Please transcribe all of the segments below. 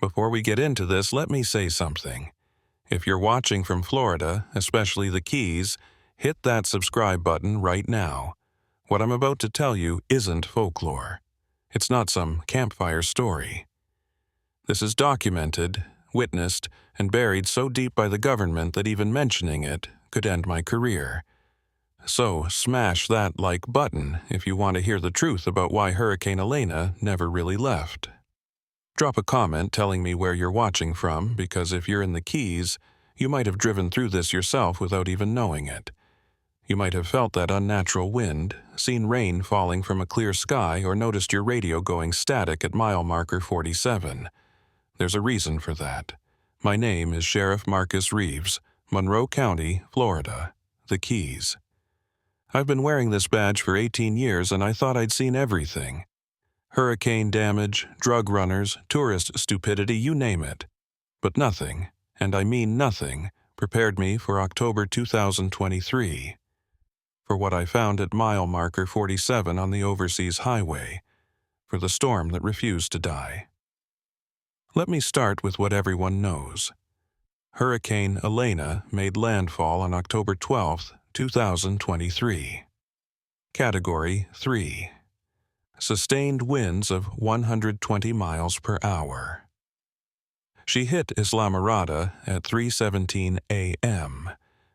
Before we get into this, let me say something. If you're watching from Florida, especially the Keys, hit that subscribe button right now. What I'm about to tell you isn't folklore. It's not some campfire story. This is documented, witnessed, and buried so deep by the government that even mentioning it could end my career. So smash that like button if you want to hear the truth about why Hurricane Elena never really left. Drop a comment telling me where you're watching from, because if you're in the Keys, you might have driven through this yourself without even knowing it. You might have felt that unnatural wind, seen rain falling from a clear sky, or noticed your radio going static at mile marker 47. There's a reason for that. My name is Sheriff Marcus Reeves, Monroe County, Florida, the Keys. I've been wearing this badge for 18 years and I thought I'd seen everything. Hurricane damage, drug runners, tourist stupidity, you name it. But nothing, and I mean nothing, prepared me for October 2023. For what I found at mile marker 47 on the overseas highway. For the storm that refused to die. Let me start with what everyone knows. Hurricane Elena made landfall on October 12, 2023. Category 3. Sustained winds of 120 miles per hour. She hit Islamorada at 3:17 a.m.,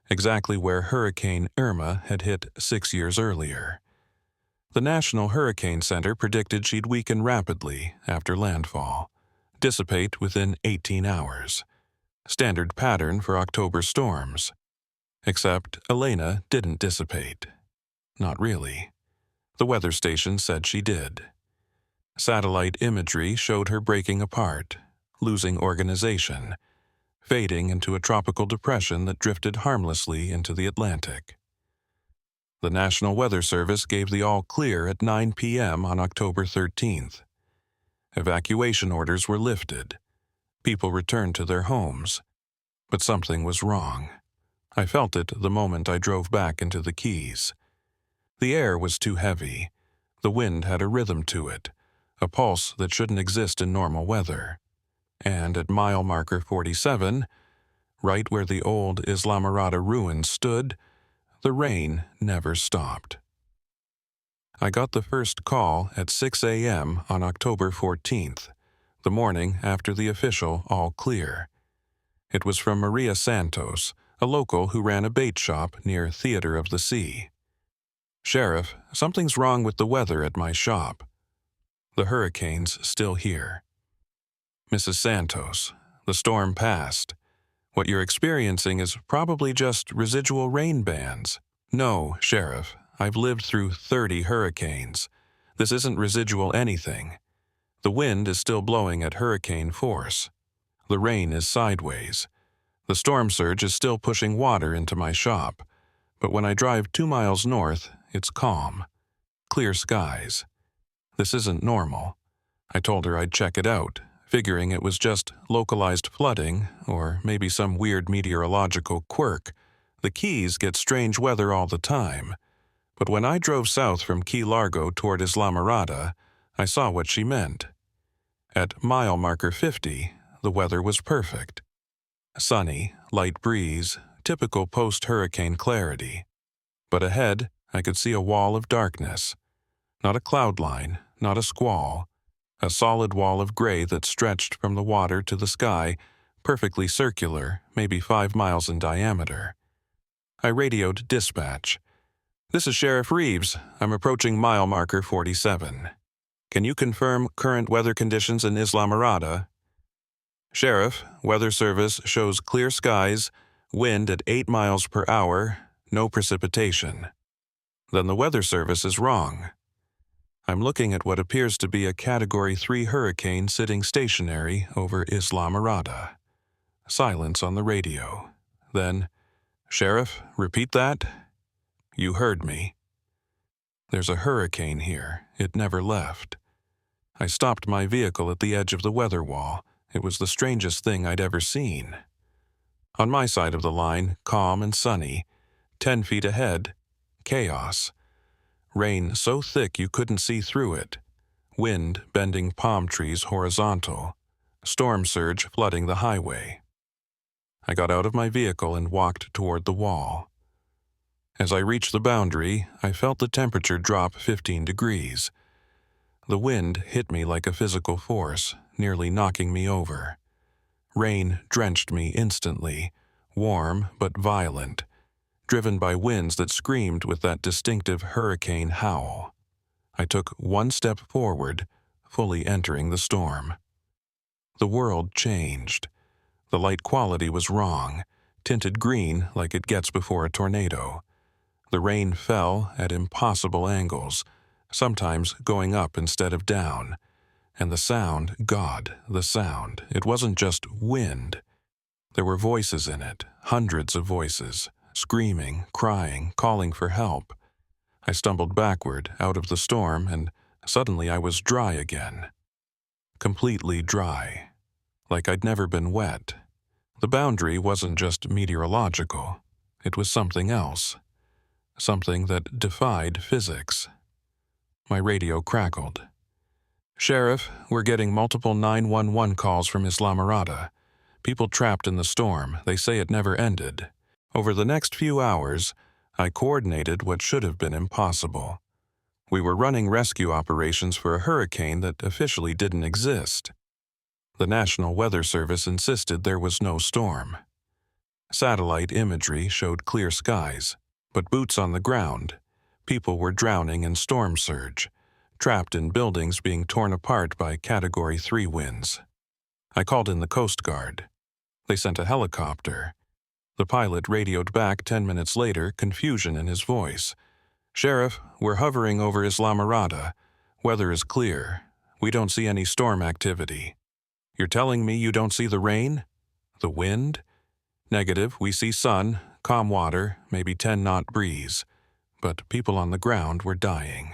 exactly where Hurricane Irma had hit 6 years earlier. The National Hurricane Center predicted she'd weaken rapidly after landfall, dissipate within 18 hours. Standard pattern for October storms. Except Elena didn't dissipate. Not really. The weather station said she did. Satellite imagery showed her breaking apart, losing organization, fading into a tropical depression that drifted harmlessly into the Atlantic. The National Weather Service gave the all-clear at 9 p.m. on October 13th. Evacuation orders were lifted. People returned to their homes. But something was wrong. I felt it the moment I drove back into the Keys. The air was too heavy. The wind had a rhythm to it, a pulse that shouldn't exist in normal weather. And at mile marker 47, right where the old Islamorada ruins stood, the rain never stopped. I got the first call at 6 a.m. on October 14th, the morning after the official all clear. It was from Maria Santos, a local who ran a bait shop near Theater of the Sea. "Sheriff, something's wrong with the weather at my shop. The hurricane's still here." "Mrs. Santos, the storm passed. What you're experiencing is probably just residual rain bands." "No, Sheriff, I've lived through 30 hurricanes. This isn't residual anything. The wind is still blowing at hurricane force. The rain is sideways. The storm surge is still pushing water into my shop, but when I drive 2 miles north, it's calm. Clear skies. This isn't normal." I told her I'd check it out, figuring it was just localized flooding or maybe some weird meteorological quirk. The Keys get strange weather all the time. But when I drove south from Key Largo toward Islamorada, I saw what she meant. At mile marker 50, the weather was perfect. Sunny, light breeze, typical post-hurricane clarity. But ahead, I could see a wall of darkness. Not a cloud line, not a squall. A solid wall of gray that stretched from the water to the sky, perfectly circular, maybe 5 miles in diameter. I radioed dispatch. "This is Sheriff Reeves. I'm approaching mile marker 47. Can you confirm current weather conditions in Islamorada?" "Sheriff, Weather Service shows clear skies, wind at 8 miles per hour, no precipitation." "Then the Weather Service is wrong." I'm looking at what appears to be a Category 3 hurricane sitting stationary over Islamorada. Silence on the radio. Then, "Sheriff, repeat that?" "You heard me." There's a hurricane here. It never left. I stopped my vehicle at the edge of the weather wall. It was the strangest thing I'd ever seen. On my side of the line, calm and sunny. 10 feet ahead, chaos. Rain so thick you couldn't see through it. Wind bending palm trees horizontal. storm surge flooding the highway. I got out of my vehicle and walked toward the wall. As I reached the boundary, I felt the temperature drop 15 degrees. The wind hit me like a physical force, nearly knocking me over. Rain drenched me instantly, warm but violent, driven by winds that screamed with that distinctive hurricane howl. I took one step forward, fully entering the storm. The world changed. The light quality was wrong, tinted green like it gets before a tornado. The rain fell at impossible angles, sometimes going up instead of down. And the sound, God, the sound, it wasn't just wind. There were voices in it, hundreds of voices, screaming, crying, calling for help. I stumbled backward, out of the storm, and suddenly I was dry again. Completely dry. Like I'd never been wet. The boundary wasn't just meteorological. It was something else. Something that defied physics. My radio crackled. "Sheriff, we're getting multiple 911 calls from Islamorada. People trapped in the storm. They say it never ended." Over the next few hours, I coordinated what should have been impossible. We were running rescue operations for a hurricane that officially didn't exist. The National Weather Service insisted there was no storm. Satellite imagery showed clear skies, but boots on the ground. People were drowning in storm surge, trapped in buildings being torn apart by Category 3 winds. I called in the Coast Guard. They sent a helicopter. The pilot radioed back 10 minutes later, confusion in his voice. "Sheriff, we're hovering over Islamorada. Weather is clear. We don't see any storm activity." "You're telling me you don't see the rain? The wind?" "Negative, we see sun, calm water, maybe 10-knot breeze. But people on the ground were dying."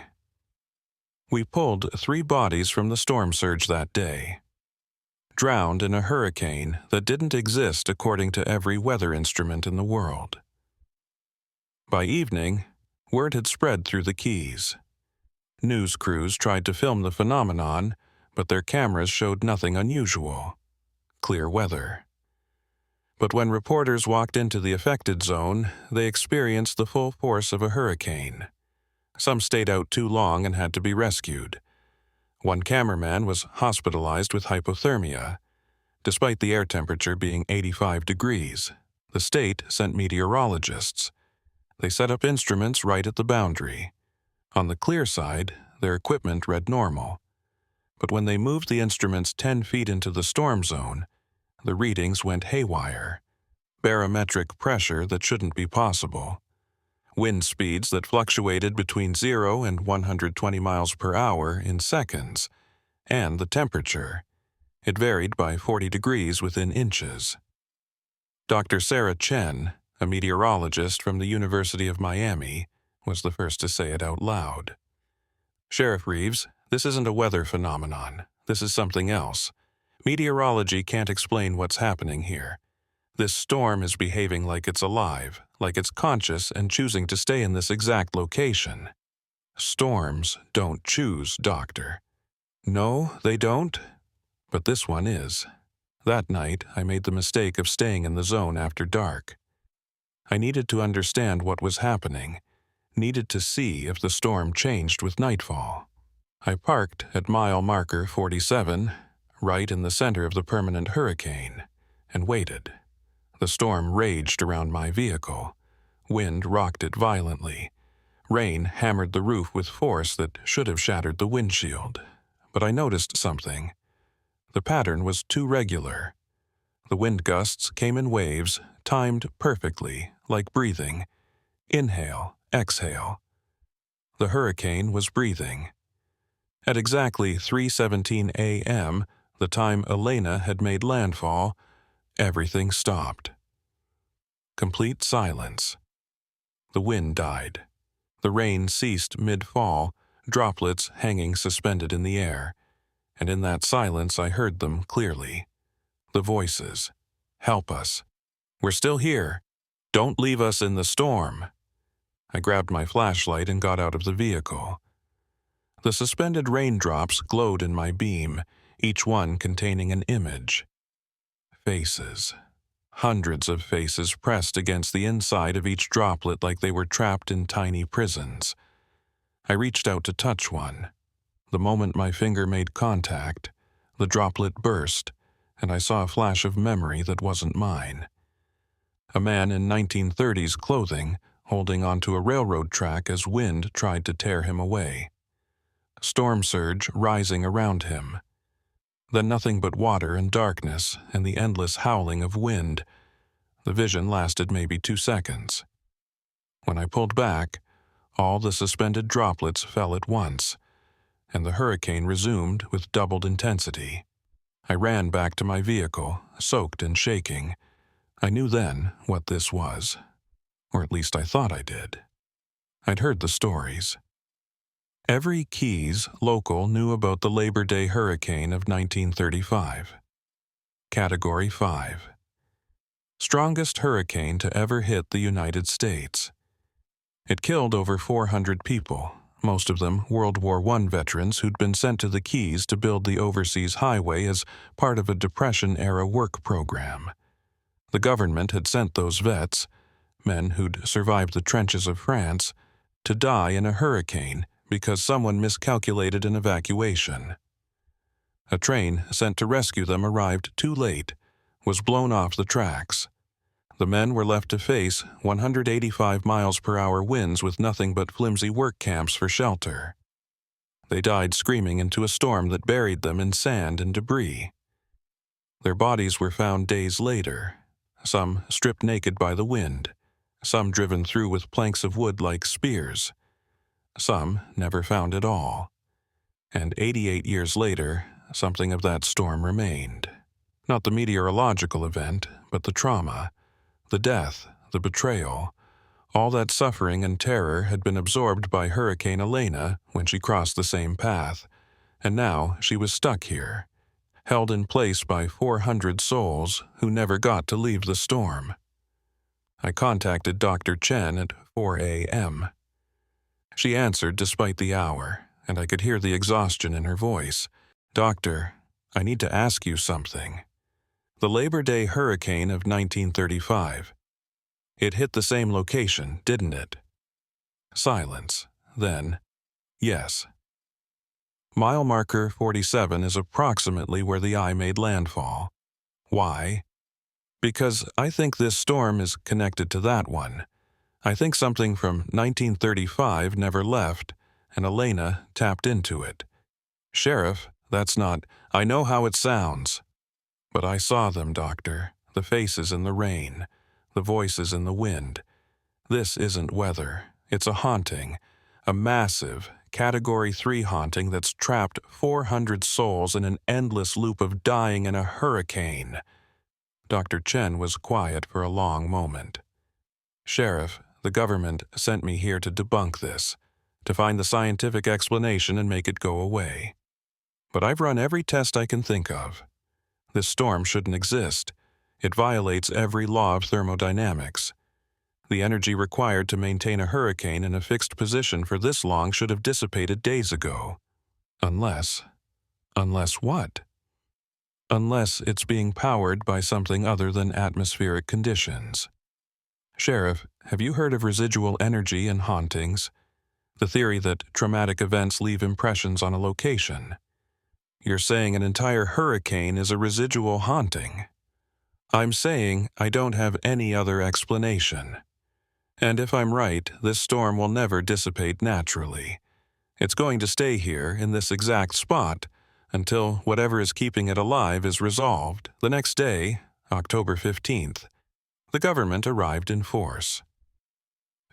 We pulled 3 bodies from the storm surge that day. Drowned in a hurricane that didn't exist according to every weather instrument in the world. By evening, word had spread through the Keys. News crews tried to film the phenomenon, but their cameras showed nothing unusual. Clear weather. But when reporters walked into the affected zone, they experienced the full force of a hurricane. Some stayed out too long and had to be rescued. One cameraman was hospitalized with hypothermia. Despite the air temperature being 85 degrees, the state sent meteorologists. They set up instruments right at the boundary. On the clear side, their equipment read normal. But when they moved the instruments 10 feet into the storm zone, the readings went haywire. Barometric pressure that shouldn't be possible. Wind speeds that fluctuated between 0 and 120 miles per hour in seconds. And the temperature. It varied by 40 degrees within inches. Dr. Sarah Chen, a meteorologist from the University of Miami, was the first to say it out loud. "Sheriff Reeves, this isn't a weather phenomenon. This is something else. Meteorology can't explain what's happening here. This storm is behaving like it's alive, like it's conscious and choosing to stay in this exact location." "Storms don't choose, Doctor." "No, they don't. But this one is." That night, I made the mistake of staying in the zone after dark. I needed to understand what was happening, needed to see if the storm changed with nightfall. I parked at mile marker 47, right in the center of the permanent hurricane, and waited. The storm raged around my vehicle. Wind rocked it violently. Rain hammered the roof with force that should have shattered the windshield. But I noticed something. The pattern was too regular. The wind gusts came in waves, timed perfectly, like breathing. Inhale, exhale. The hurricane was breathing. At exactly 3:17 a.m., the time Elena had made landfall, everything stopped. Complete silence. The wind died. The rain ceased mid-fall, droplets hanging suspended in the air. And in that silence I heard them clearly. The voices. "Help us. We're still here. Don't leave us in the storm." I grabbed my flashlight and got out of the vehicle. The suspended raindrops glowed in my beam, each one containing an image. Faces. Hundreds of faces pressed against the inside of each droplet like they were trapped in tiny prisons. I reached out to touch one. The moment my finger made contact, the droplet burst, and I saw a flash of memory that wasn't mine. A man in 1930s clothing holding onto a railroad track as wind tried to tear him away. Storm surge rising around him. Then nothing but water and darkness and the endless howling of wind. The vision lasted maybe 2 seconds. When I pulled back, all the suspended droplets fell at once, and the hurricane resumed with doubled intensity. I ran back to my vehicle, soaked and shaking. I knew then what this was, or at least I thought I did. I'd heard the stories. Every Keys local knew about the Labor Day hurricane of 1935. Category 5. Strongest hurricane to ever hit the United States. It killed over 400 people, most of them World War I veterans who'd been sent to the Keys to build the overseas highway as part of a Depression-era work program. The government had sent those vets, men who'd survived the trenches of France, to die in a hurricane because someone miscalculated an evacuation. A train sent to rescue them arrived too late, was blown off the tracks. The men were left to face 185 miles per hour winds with nothing but flimsy work camps for shelter. They died screaming into a storm that buried them in sand and debris. Their bodies were found days later, some stripped naked by the wind, some driven through with planks of wood like spears, some never found at all. And 88 years later, something of that storm remained. Not the meteorological event, but the trauma, the death, the betrayal. All that suffering and terror had been absorbed by Hurricane Elena when she crossed the same path, and now she was stuck here, held in place by 400 souls who never got to leave the storm. I contacted Dr. Chen at 4 a.m. She answered despite the hour, and I could hear the exhaustion in her voice. "Doctor, I need to ask you something. The Labor Day hurricane of 1935. It hit the same location, didn't it?" Silence. Then, "Yes." Mile marker 47 is approximately where the eye made landfall. Why? Because I think this storm is connected to that one. I think something from 1935 never left, and Elena tapped into it. Sheriff, that's not... I know how it sounds. But I saw them, Doctor. The faces in the rain. The voices in the wind. This isn't weather. It's a haunting. A massive, Category 3 haunting that's trapped 400 souls in an endless loop of dying in a hurricane. Dr. Chen was quiet for a long moment. Sheriff, the government sent me here to debunk this, to find the scientific explanation and make it go away. But I've run every test I can think of. This storm shouldn't exist. It violates every law of thermodynamics. The energy required to maintain a hurricane in a fixed position for this long should have dissipated days ago. Unless what? Unless it's being powered by something other than atmospheric conditions. Sheriff, have you heard of residual energy in hauntings? The theory that traumatic events leave impressions on a location. You're saying an entire hurricane is a residual haunting. I'm saying I don't have any other explanation. And if I'm right, this storm will never dissipate naturally. It's going to stay here in this exact spot until whatever is keeping it alive is resolved. The next day, October 15th, the government arrived in force.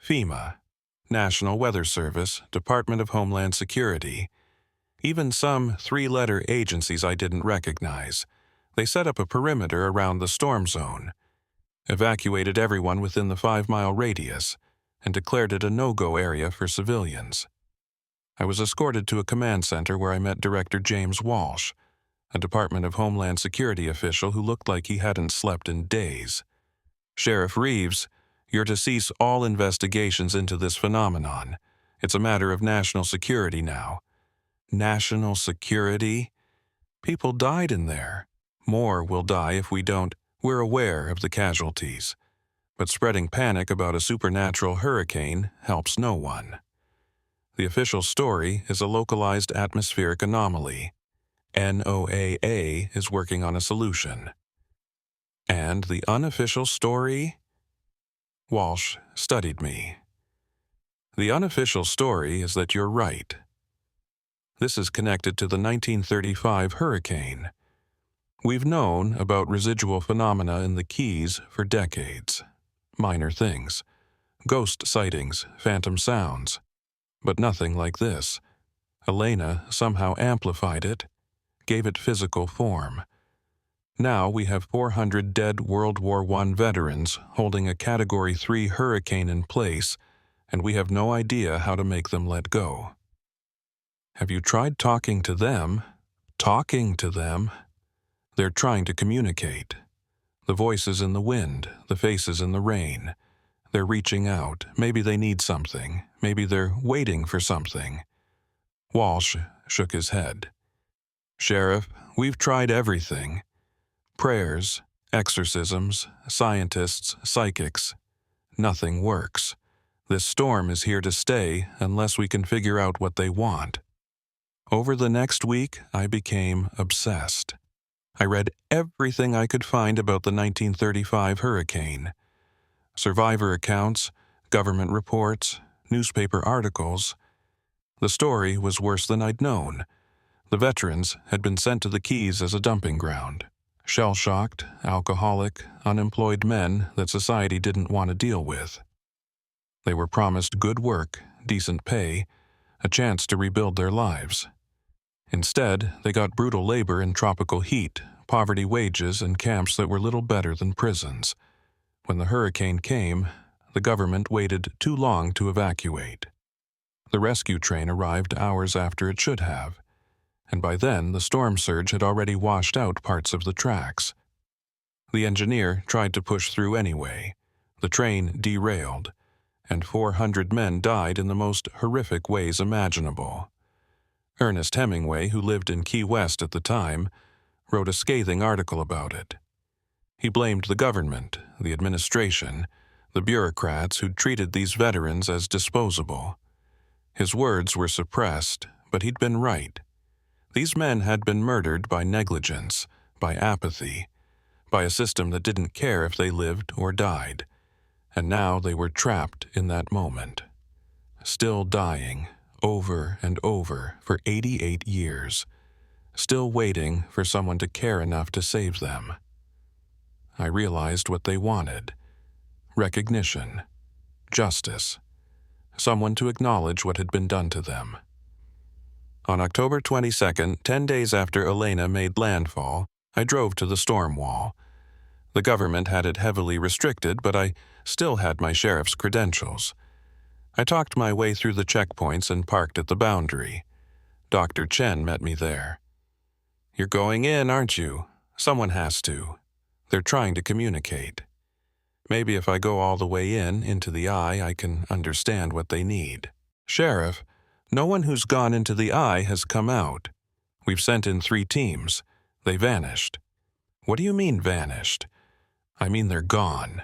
FEMA, National Weather Service, Department of Homeland Security, even some 3-letter agencies I didn't recognize. They set up a perimeter around the storm zone, evacuated everyone within the 5-mile radius, and declared it a no-go area for civilians. I was escorted to a command center where I met Director James Walsh, a Department of Homeland Security official who looked like he hadn't slept in days. "Sheriff Reeves, you're to cease all investigations into this phenomenon. It's a matter of national security now." National security? People died in there. More will die if we don't. We're aware of the casualties. But spreading panic about a supernatural hurricane helps no one. The official story is a localized atmospheric anomaly. NOAA is working on a solution. And the unofficial story? Walsh studied me. The unofficial story is that you're right. This is connected to the 1935 hurricane. We've known about residual phenomena in the Keys for decades. Minor things. Ghost sightings, phantom sounds. But nothing like this. Elena somehow amplified it, gave it physical form. Now we have 400 dead World War I veterans holding a Category 3 hurricane in place, and we have no idea how to make them let go. Have you tried talking to them? Talking to them? They're trying to communicate. The voices in the wind, the faces in the rain. They're reaching out. Maybe they need something. Maybe they're waiting for something. Walsh shook his head. Sheriff, we've tried everything. Prayers, exorcisms, scientists, psychics. Nothing works. This storm is here to stay unless we can figure out what they want. Over the next week, I became obsessed. I read everything I could find about the 1935 hurricane. Survivor accounts, government reports, newspaper articles. The story was worse than I'd known. The veterans had been sent to the Keys as a dumping ground. Shell-shocked, alcoholic, unemployed men that society didn't want to deal with. They were promised good work, decent pay, a chance to rebuild their lives. Instead, they got brutal labor in tropical heat, poverty wages, and camps that were little better than prisons. When the hurricane came, the government waited too long to evacuate. The rescue train arrived hours after it should have, and by then the storm surge had already washed out parts of the tracks. The engineer tried to push through anyway. The train derailed, and 400 men died in the most horrific ways imaginable. Ernest Hemingway, who lived in Key West at the time, wrote a scathing article about it. He blamed the government, the administration, the bureaucrats who'd treated these veterans as disposable. His words were suppressed, but he'd been right. These men had been murdered by negligence, by apathy, by a system that didn't care if they lived or died. And now they were trapped in that moment. Still dying, over and over, for 88 years. Still waiting for someone to care enough to save them. I realized what they wanted. Recognition. Justice. Someone to acknowledge what had been done to them. On October 22nd, 10 days after Elena made landfall, I drove to the storm wall. The government had it heavily restricted, but I still had my sheriff's credentials. I talked my way through the checkpoints and parked at the boundary. Dr. Chen met me there. You're going in, aren't you? Someone has to. They're trying to communicate. Maybe if I go all the way in, into the eye, I can understand what they need. Sheriff, no one who's gone into the eye has come out. We've sent in 3 teams. They vanished. What do you mean vanished? I mean they're gone.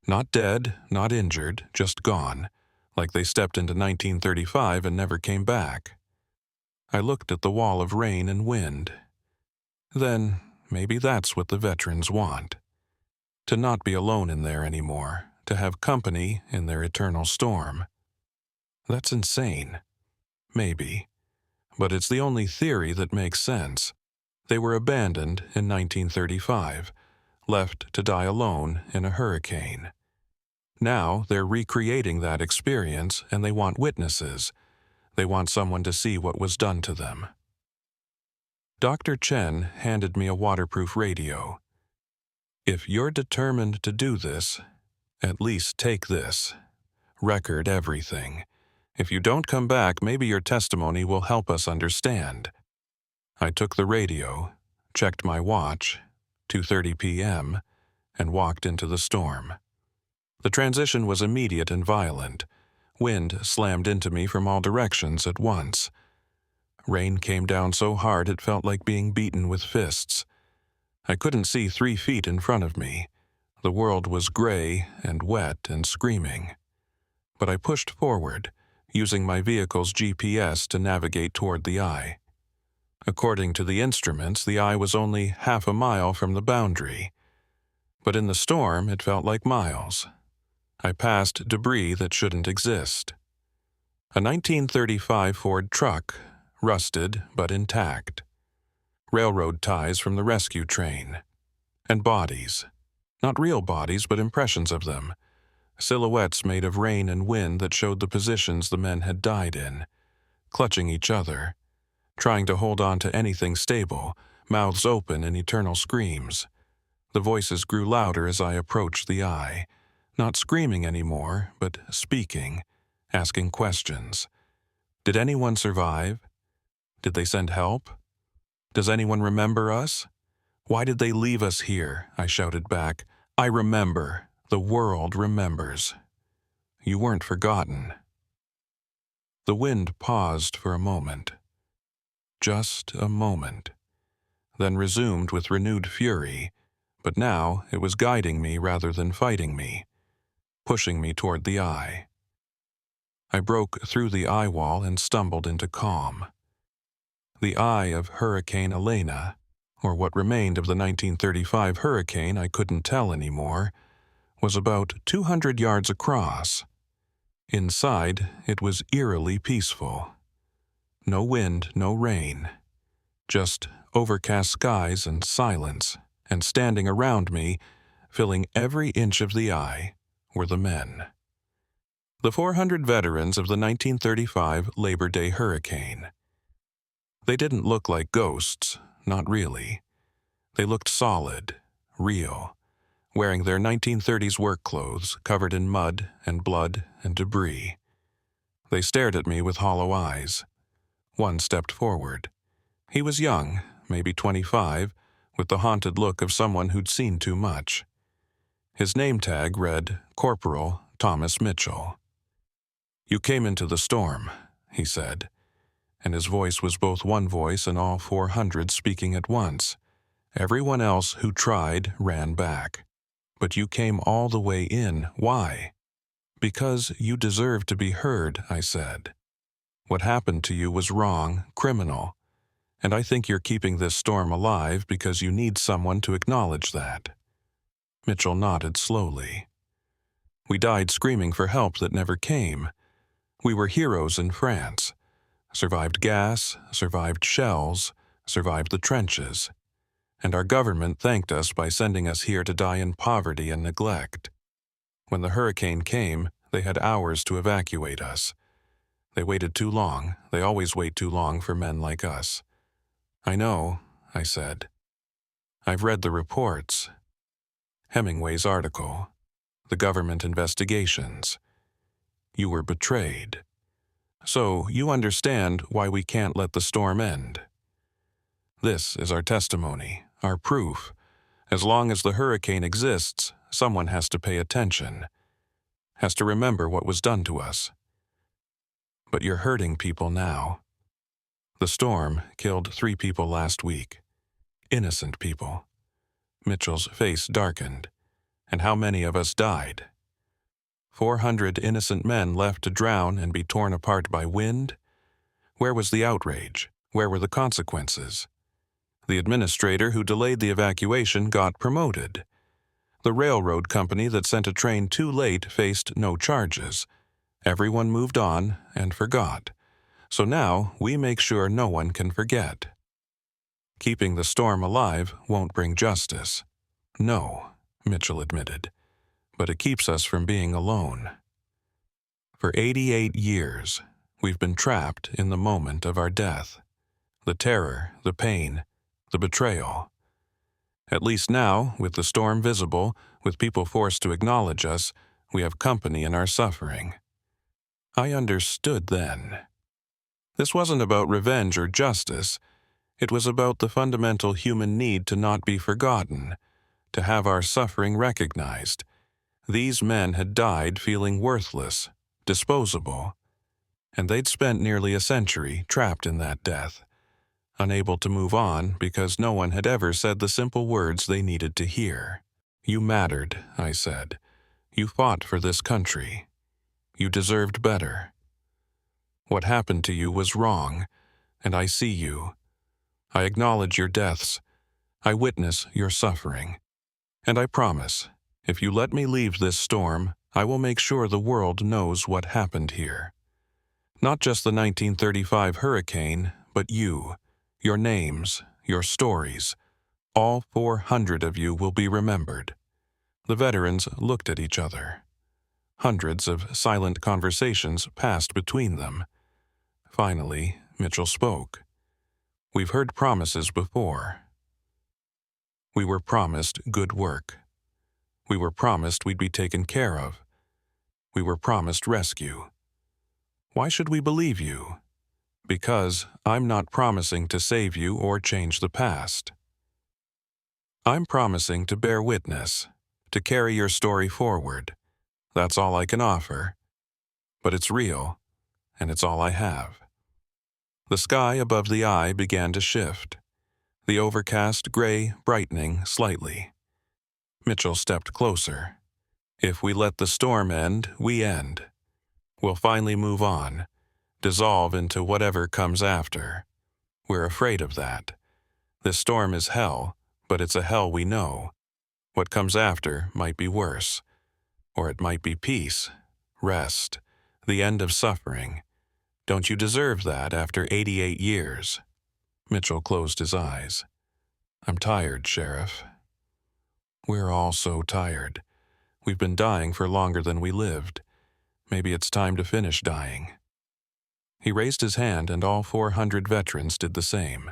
Not dead, not injured, just gone. Like they stepped into 1935 and never came back. I looked at the wall of rain and wind. Then, maybe that's what the veterans want. To not be alone in there anymore, to have company in their eternal storm. That's insane. Maybe. But it's the only theory that makes sense. They were abandoned in 1935, left to die alone in a hurricane. Now they're recreating that experience and they want witnesses. They want someone to see what was done to them. Dr. Chen handed me a waterproof radio. If you're determined to do this, at least take this. Record everything. If you don't come back, maybe your testimony will help us understand. I took the radio, checked my watch, 2:30 p.m., and walked into the storm. The transition was immediate and violent. Wind slammed into me from all directions at once. Rain came down so hard it felt like being beaten with fists. I couldn't see 3 feet in front of me. The world was gray and wet and screaming. But I pushed forward, using my vehicle's GPS to navigate toward the eye. According to the instruments, the eye was only half a mile from the boundary. But in the storm, it felt like miles. I passed debris that shouldn't exist. A 1935 Ford truck, rusted but intact. Railroad ties from the rescue train. And bodies. Not real bodies, but impressions of them. Silhouettes made of rain and wind that showed the positions the men had died in, clutching each other, trying to hold on to anything stable, mouths open in eternal screams. The voices grew louder as I approached the eye, not screaming anymore, but speaking, asking questions. Did anyone survive? Did they send help? Does anyone remember us? Why did they leave us here? I shouted back. I remember. The world remembers. You weren't forgotten. The wind paused for a moment. Just a moment. Then resumed with renewed fury, but now it was guiding me rather than fighting me, pushing me toward the eye. I broke through the eye wall and stumbled into calm. The eye of Hurricane Elena, or what remained of the 1935 hurricane I couldn't tell anymore, was about 200 yards across. Inside, it was eerily peaceful. No wind, no rain. Just overcast skies and silence, and standing around me, filling every inch of the eye, were the men. The 400 veterans of the 1935 Labor Day hurricane. They didn't look like ghosts, not really. They looked solid, real, wearing their 1930s work clothes covered in mud and blood and debris. They stared at me with hollow eyes. One stepped forward. He was young, maybe 25, with the haunted look of someone who'd seen too much. His name tag read Corporal Thomas Mitchell. You came into the storm, he said, and his voice was both one voice and all 400 speaking at once. Everyone else who tried ran back. But you came all the way in. Why? Because you deserve to be heard, I said. What happened to you was wrong, criminal, and I think you're keeping this storm alive because you need someone to acknowledge that. Mitchell nodded slowly. We died screaming for help that never came. We were heroes in France. Survived gas, survived shells, survived the trenches. And our government thanked us by sending us here to die in poverty and neglect. When the hurricane came, they had hours to evacuate us. They waited too long. They always wait too long for men like us. I know, I said. I've read the reports. Hemingway's article. The government investigations. You were betrayed. So you understand why we can't let the storm end. This is our testimony, our proof. As long as the hurricane exists, someone has to pay attention, has to remember what was done to us. But you're hurting people now. The storm killed 3 people last week. Innocent people. Mitchell's face darkened. And how many of us died? 400 innocent men left to drown and be torn apart by wind? Where was the outrage? Where were the consequences? The administrator who delayed the evacuation got promoted. The railroad company that sent a train too late faced no charges. Everyone moved on and forgot. So now we make sure no one can forget. Keeping the storm alive won't bring justice. No, Mitchell admitted, but it keeps us from being alone. For 88 years, we've been trapped in the moment of our death. The terror, the pain, the betrayal. At least now, with the storm visible, with people forced to acknowledge us, we have company in our suffering. I understood then. This wasn't about revenge or justice. It was about the fundamental human need to not be forgotten, to have our suffering recognized. These men had died feeling worthless, disposable. and they'd spent nearly a century trapped in that death, unable to move on because no one had ever said the simple words they needed to hear. "You mattered," I said. "You fought for this country. You deserved better. What happened to you was wrong, and I see you. I acknowledge your deaths. I witness your suffering. And I promise, if you let me leave this storm, I will make sure the world knows what happened here. Not just the 1935 hurricane, but you, your names, your stories. All 400 of you will be remembered." The veterans looked at each other. Hundreds of silent conversations passed between them. Finally, Mitchell spoke. "We've heard promises before. We were promised good work. We were promised we'd be taken care of. We were promised rescue. Why should we believe you? Because I'm not promising to save you or change the past. I'm promising to bear witness, to carry your story forward. That's all I can offer. But it's real, and it's all I have." The sky above the eye began to shift, the overcast gray brightening slightly. Mitchell stepped closer. "If we let the storm end, we end. We'll finally move on, dissolve into whatever comes after. We're afraid of that. This storm is hell, but it's a hell we know. What comes after might be worse. Or it might be peace, rest, the end of suffering. Don't you deserve that after 88 years? Mitchell closed his eyes. "I'm tired, Sheriff." "We're all so tired. We've been dying for longer than we lived. Maybe it's time to finish dying." He raised his hand, and all 400 veterans did the same.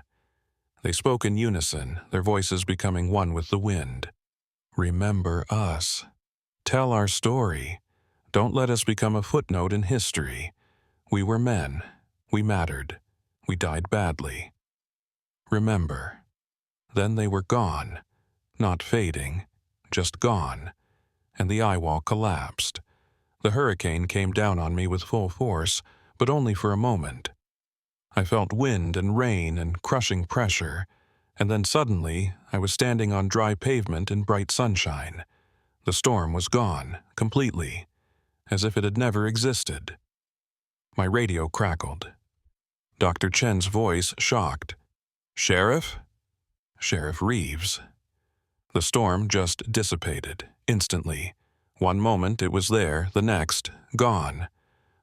They spoke in unison, their voices becoming one with the wind. "Remember us. Tell our story. Don't let us become a footnote in history. We were men. We mattered. We died badly. Remember." Then they were gone, not fading, just gone, and the eye wall collapsed. The hurricane came down on me with full force, but only for a moment. I felt wind and rain and crushing pressure, and then suddenly I was standing on dry pavement in bright sunshine. The storm was gone, completely, as if it had never existed. My radio crackled. Dr. Chen's voice shocked. "Sheriff?" "Sheriff Reeves." The storm just dissipated, instantly. One moment it was there, the next, gone.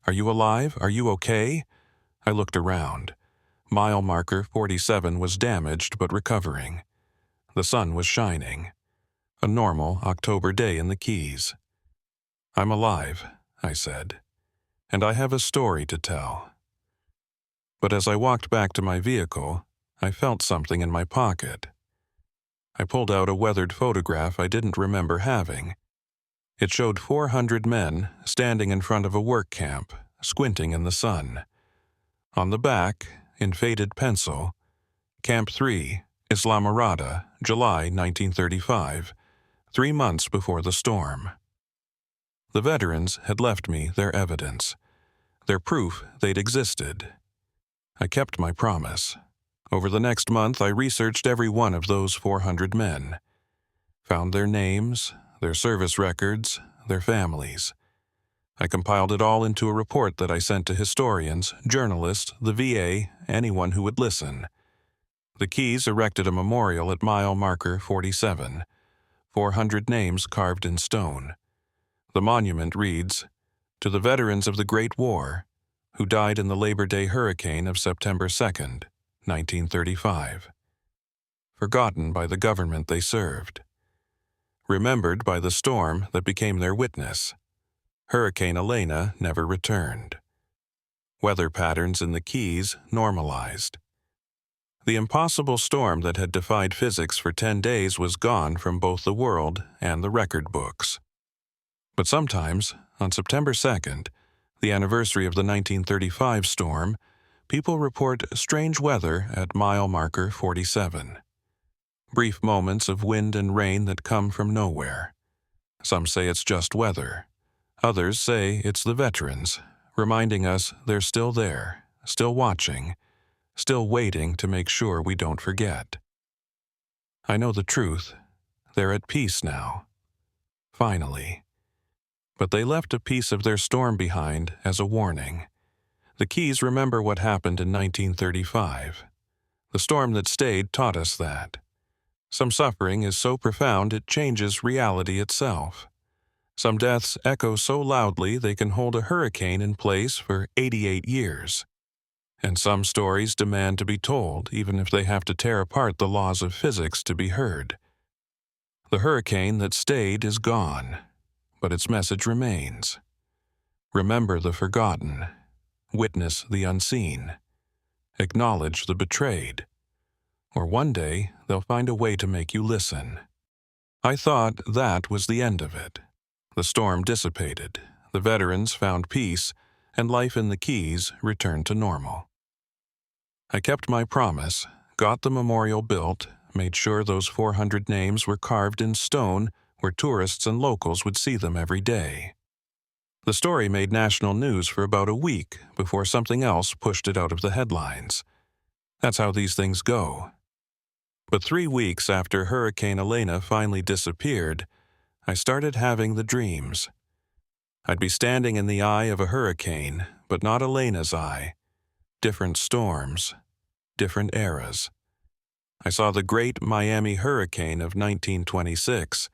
"Are you alive? Are you okay?" I looked around. Mile marker 47 was damaged but recovering. The sun was shining. A normal October day in the Keys. "I'm alive," I said, "and I have a story to tell." But as I walked back to my vehicle, I felt something in my pocket. I pulled out a weathered photograph I didn't remember having. It showed 400 men standing in front of a work camp, squinting in the sun. On the back, in faded pencil, Camp 3, Islamorada, July 1935, 3 months before the storm. The veterans had left me their evidence, their proof they'd existed. I kept my promise. Over the next month, I researched every one of those 400 men, found their names, their service records, their families. I compiled it all into a report that I sent to historians, journalists, the VA, anyone who would listen. The Keys erected a memorial at mile marker 47, 400 names carved in stone. The monument reads, "To the veterans of the Great War, who died in the Labor Day hurricane of September 2nd, 1935. Forgotten by the government they served. Remembered by the storm that became their witness. Hurricane Elena never returned. Weather patterns in the Keys normalized. The impossible storm that had defied physics for 10 days was gone from both the world and the record books. But sometimes, on September 2nd, the anniversary of the 1935 storm, people report strange weather at mile marker 47. Brief moments of wind and rain that come from nowhere. Some say it's just weather. Others say it's the veterans, reminding us they're still there, still watching, still waiting to make sure we don't forget. I know the truth. They're at peace now. Finally. But they left a piece of their storm behind as a warning. The Keys remember what happened in 1935. The storm that stayed taught us that. Some suffering is so profound it changes reality itself. Some deaths echo so loudly they can hold a hurricane in place for 88 years. And some stories demand to be told even if they have to tear apart the laws of physics to be heard. The hurricane that stayed is gone, but its message remains. Remember the forgotten. Witness the unseen. Acknowledge the betrayed. Or one day they'll find a way to make you listen. I thought that was the end of it. The storm dissipated, the veterans found peace, and life in the Keys returned to normal. I kept my promise, got the memorial built, made sure those 400 names were carved in stone where tourists and locals would see them every day. The story made national news for about a week before something else pushed it out of the headlines. That's how these things go. But 3 weeks after Hurricane Elena finally disappeared, I started having the dreams. I'd be standing in the eye of a hurricane, but not Elena's eye. Different storms, different eras. I saw the great Miami hurricane of 1926,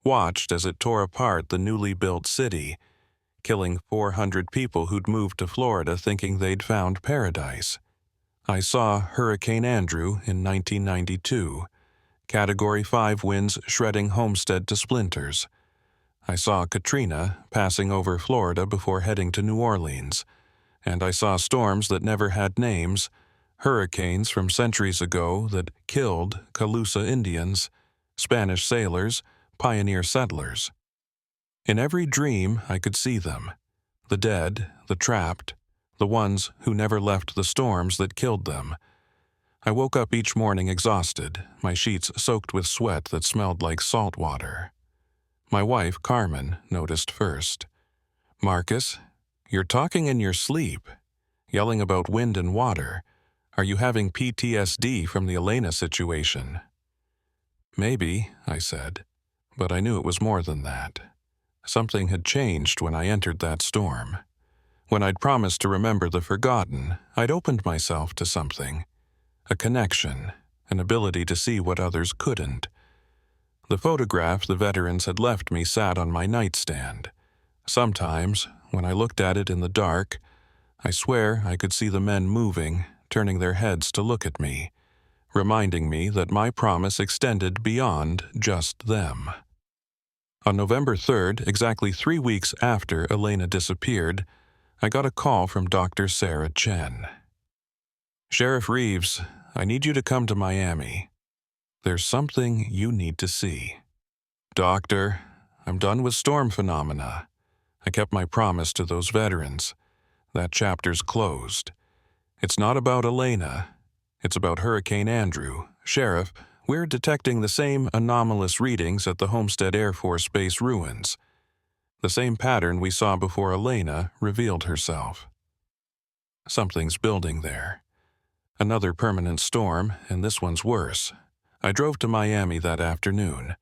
watched as it tore apart the newly built city, killing 400 people who'd moved to Florida thinking they'd found paradise. I saw Hurricane Andrew in 1992, Category 5 winds shredding Homestead to splinters. I saw Katrina passing over Florida before heading to New Orleans, and I saw storms that never had names, hurricanes from centuries ago that killed Calusa Indians, Spanish sailors, pioneer settlers. In every dream I could see them, the dead, the trapped, the ones who never left the storms that killed them. I woke up each morning exhausted, my sheets soaked with sweat that smelled like salt water. My wife, Carmen, noticed first. "Marcus, you're talking in your sleep, yelling about wind and water. Are you having PTSD from the Elena situation?" "Maybe," I said, but I knew it was more than that. Something had changed when I entered that storm. When I'd promised to remember the forgotten, I'd opened myself to something. A connection, an ability to see what others couldn't. The photograph the veterans had left me sat on my nightstand. Sometimes, when I looked at it in the dark, I swear I could see the men moving, turning their heads to look at me, reminding me that my promise extended beyond just them. On November 3rd, exactly 3 weeks after Elena disappeared, I got a call from Dr. Sarah Chen. "Sheriff Reeves, I need you to come to Miami. There's something you need to see." "Doctor, I'm done with storm phenomena. I kept my promise to those veterans. That chapter's closed. It's not about Elena. It's about Hurricane Andrew. Sheriff, we're detecting the same anomalous readings at the Homestead Air Force Base ruins. The same pattern we saw before Elena revealed herself. Something's building there. Another permanent storm, and this one's worse. I drove to Miami that afternoon,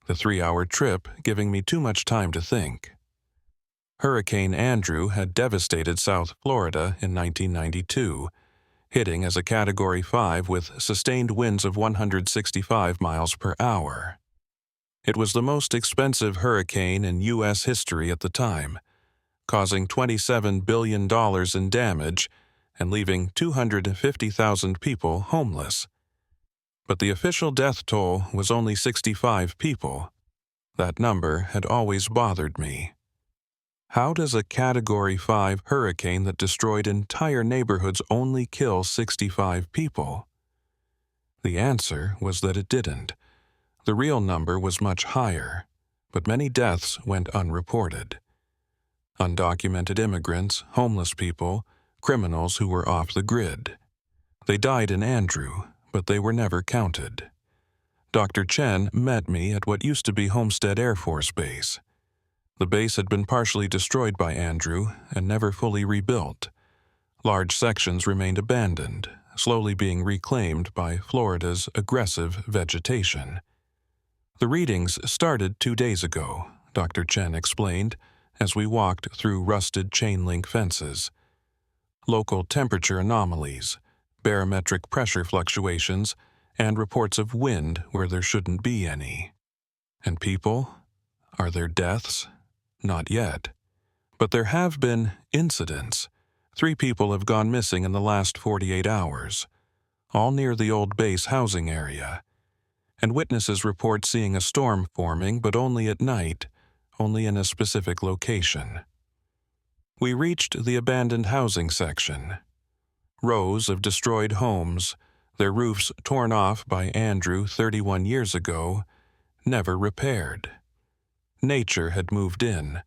the 3-hour trip giving me too much time to think. Hurricane Andrew had devastated South Florida in 1992, hitting as a Category 5 with sustained winds of 165 miles per hour. It was the most expensive hurricane in U.S. history at the time, causing $27 billion in damage and leaving 250,000 people homeless. But the official death toll was only 65 people. That number had always bothered me. How does a Category 5 hurricane that destroyed entire neighborhoods only kill 65 people? The answer was that it didn't. The real number was much higher, but many deaths went unreported. Undocumented immigrants, homeless people, criminals who were off the grid. They died in Andrew, but they were never counted. Dr. Chen met me at what used to be Homestead Air Force Base. The base had been partially destroyed by Andrew and never fully rebuilt. Large sections remained abandoned, slowly being reclaimed by Florida's aggressive vegetation. The readings started 2 days ago, Dr. Chen explained, as we walked through rusted chain-link fences. Local temperature anomalies, barometric pressure fluctuations, and reports of wind where there shouldn't be any. And people? Are there deaths? Not yet. But there have been incidents. 3 people have gone missing in the last 48 hours, all near the old base housing area. And witnesses report seeing a storm forming, but only at night, only in a specific location. We reached the abandoned housing section. Rows of destroyed homes, their roofs torn off by Andrew 31 years ago, never repaired. Nature had moved in,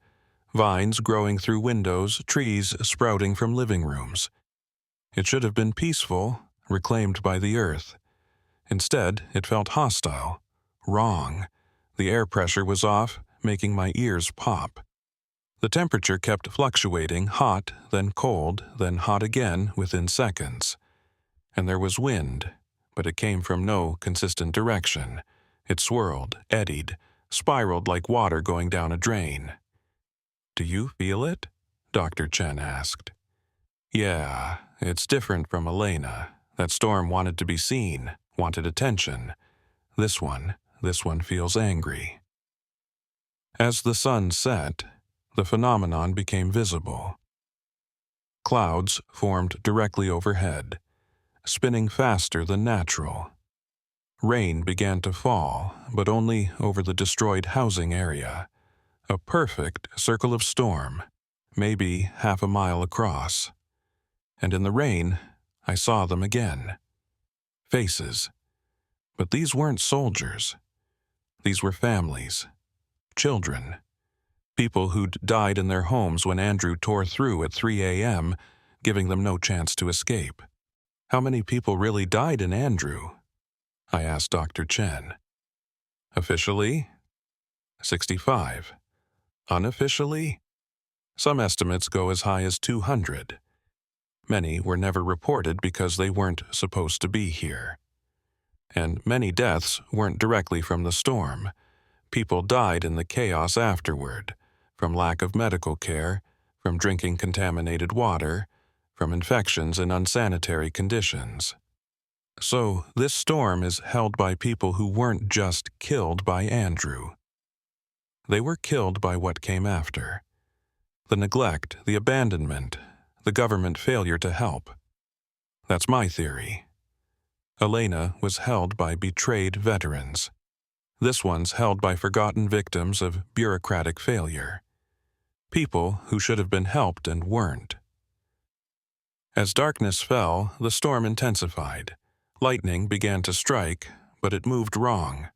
vines growing through windows, trees sprouting from living rooms. It should have been peaceful, reclaimed by the earth. Instead, it felt hostile, wrong. The air pressure was off, making my ears pop. The temperature kept fluctuating, hot, then cold, then hot again within seconds. And there was wind, but it came from no consistent direction. It swirled, eddied, spiraled like water going down a drain. "Do you feel it?" Dr. Chen asked. "Yeah, it's different from Elena. That storm wanted to be seen, wanted attention. This one feels angry." As the sun set, the phenomenon became visible. Clouds formed directly overhead, spinning faster than natural. Rain began to fall, but only over the destroyed housing area. A perfect circle of storm, maybe half a mile across. And in the rain, I saw them again. Faces. But these weren't soldiers. These were families. Children. People who'd died in their homes when Andrew tore through at 3 a.m., giving them no chance to escape. "How many people really died in Andrew?" I asked Dr. Chen. "Officially, 65. Unofficially, some estimates go as high as 200. Many were never reported because they weren't supposed to be here. And many deaths weren't directly from the storm. People died in the chaos afterward, from lack of medical care, from drinking contaminated water, from infections in unsanitary conditions. So this storm is held by people who weren't just killed by Andrew. They were killed by what came after. The neglect, the abandonment, the government failure to help. That's my theory. Elena was held by betrayed veterans. This one's held by forgotten victims of bureaucratic failure. People who should have been helped and weren't. As darkness fell, the storm intensified. Lightning began to strike, but it moved wrong,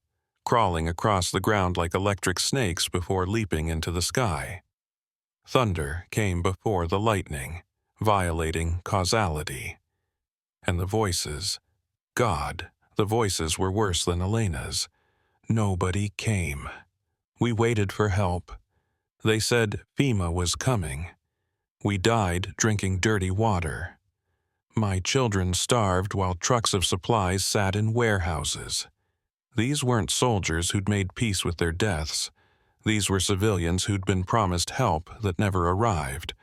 crawling across the ground like electric snakes before leaping into the sky. Thunder came before the lightning, violating causality. And the voices, God, the voices were worse than Elena's. Nobody came. We waited for help. They said FEMA was coming. We died drinking dirty water. My children starved while trucks of supplies sat in warehouses. These weren't soldiers who'd made peace with their deaths. These were civilians who'd been promised help that never arrived,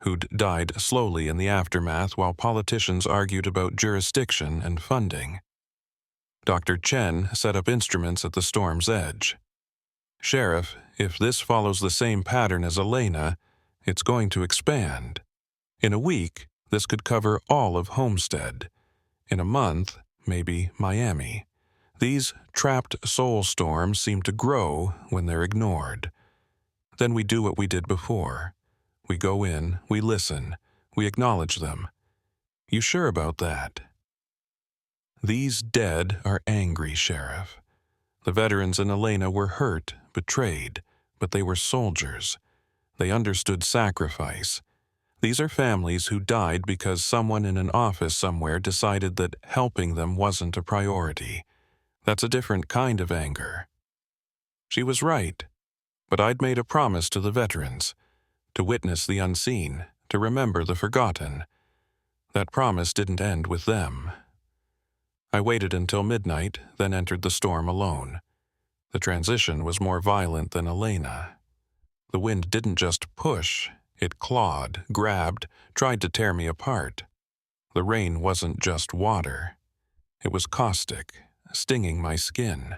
who'd died slowly in the aftermath while politicians argued about jurisdiction and funding. Dr. Chen set up instruments at the storm's edge. "Sheriff, if this follows the same pattern as Elena, it's going to expand. In a week, this could cover all of Homestead. In a month, maybe Miami. These trapped soul storms seem to grow when they're ignored. Then we do what we did before. We go in, we listen, we acknowledge them. You sure about that?" "These dead are angry, Sheriff. The veterans in Elena were hurt, betrayed, but they were soldiers. They understood sacrifice. These are families who died because someone in an office somewhere decided that helping them wasn't a priority. That's a different kind of anger." She was right. But I'd made a promise to the veterans, to witness the unseen, to remember the forgotten. That promise didn't end with them. I waited until midnight, then entered the storm alone. The transition was more violent than Elena. The wind didn't just push, it clawed, grabbed, tried to tear me apart. The rain wasn't just water. It was caustic, stinging my skin.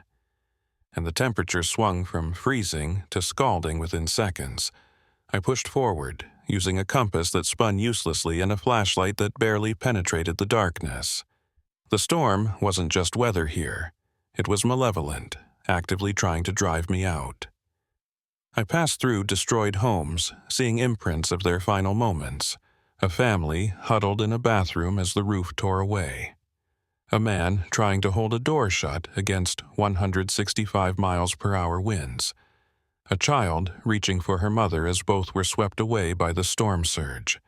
And the temperature swung from freezing to scalding within seconds. I pushed forward, using a compass that spun uselessly and a flashlight that barely penetrated the darkness. The storm wasn't just weather here. It was malevolent, actively trying to drive me out. I passed through destroyed homes, seeing imprints of their final moments. A family huddled in a bathroom as the roof tore away. A man trying to hold a door shut against 165 miles per hour winds. A child reaching for her mother as both were swept away by the storm surge.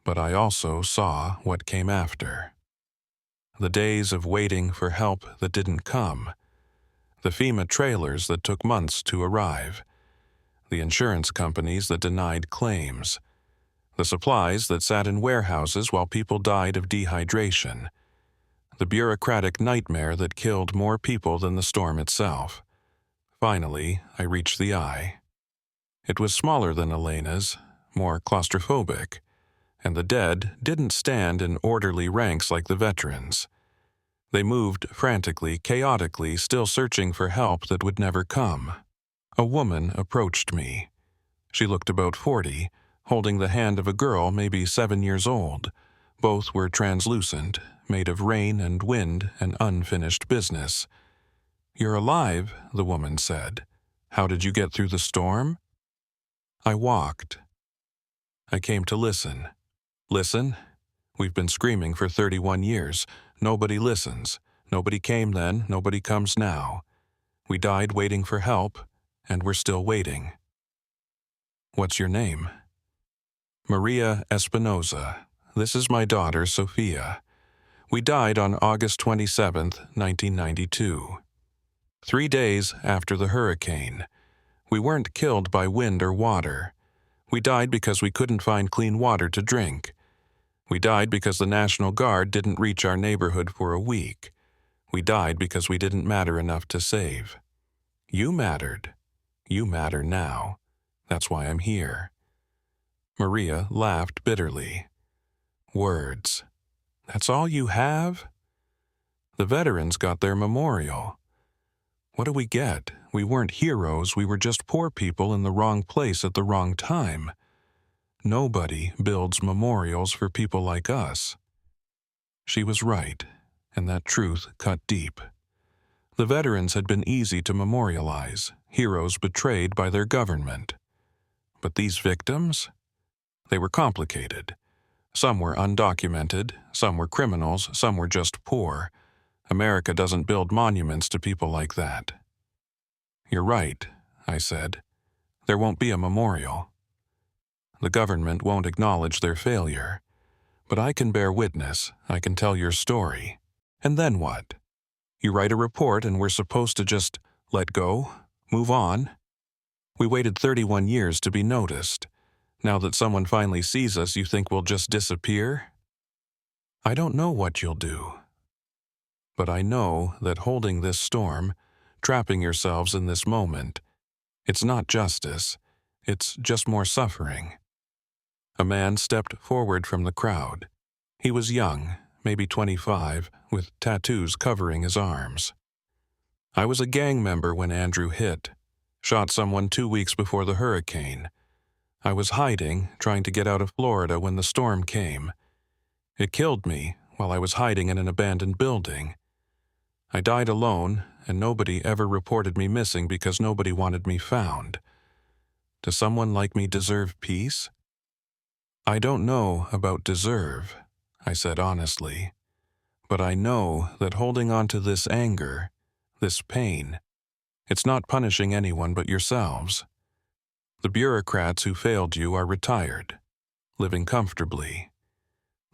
But I also saw what came after. The days of waiting for help that didn't come. The FEMA trailers that took months to arrive. The insurance companies that denied claims. The supplies that sat in warehouses while people died of dehydration. The bureaucratic nightmare that killed more people than the storm itself. Finally, I reached the eye. It was smaller than Elena's, more claustrophobic, and the dead didn't stand in orderly ranks like the veterans. They moved frantically, chaotically, still searching for help that would never come. A woman approached me. She looked about 40, holding the hand of a girl maybe 7 years old. Both were translucent, made of rain and wind and unfinished business. "You're alive," the woman said. "How did you get through the storm?" I walked. I came to listen. Listen? We've been screaming for 31 years. Nobody listens. Nobody came then, nobody comes now. We died waiting for help, and we're still waiting. What's your name? Maria Espinoza. This is my daughter, Sophia. We died on August 27th, 1992. 3 days after the hurricane. We weren't killed by wind or water. We died because we couldn't find clean water to drink. We died because the National Guard didn't reach our neighborhood for a week. We died because we didn't matter enough to save. You mattered. You matter now. That's why I'm here. Maria laughed bitterly. Words. That's all you have? The veterans got their memorial. What do we get? We weren't heroes, we were just poor people in the wrong place at the wrong time. Nobody builds memorials for people like us. She was right, and that truth cut deep. The veterans had been easy to memorialize, heroes betrayed by their government. But these victims? They were complicated. Some were undocumented, some were criminals, some were just poor. America doesn't build monuments to people like that. You're right, I said. There won't be a memorial. The government won't acknowledge their failure. But I can bear witness, I can tell your story. And then what? You write a report and we're supposed to just let go, move on? We waited 31 years to be noticed. Now that someone finally sees us, you think we'll just disappear? I don't know what you'll do. But I know that holding this storm, trapping yourselves in this moment, it's not justice, it's just more suffering. A man stepped forward from the crowd. He was young, maybe 25, with tattoos covering his arms. I was a gang member when Andrew hit. Shot someone 2 weeks before the hurricane. I was hiding, trying to get out of Florida when the storm came. It killed me while I was hiding in an abandoned building. I died alone, and nobody ever reported me missing because nobody wanted me found. Does someone like me deserve peace? I don't know about deserve, I said honestly. But I know that holding on to this anger, this pain, it's not punishing anyone but yourselves. The bureaucrats who failed you are retired, living comfortably.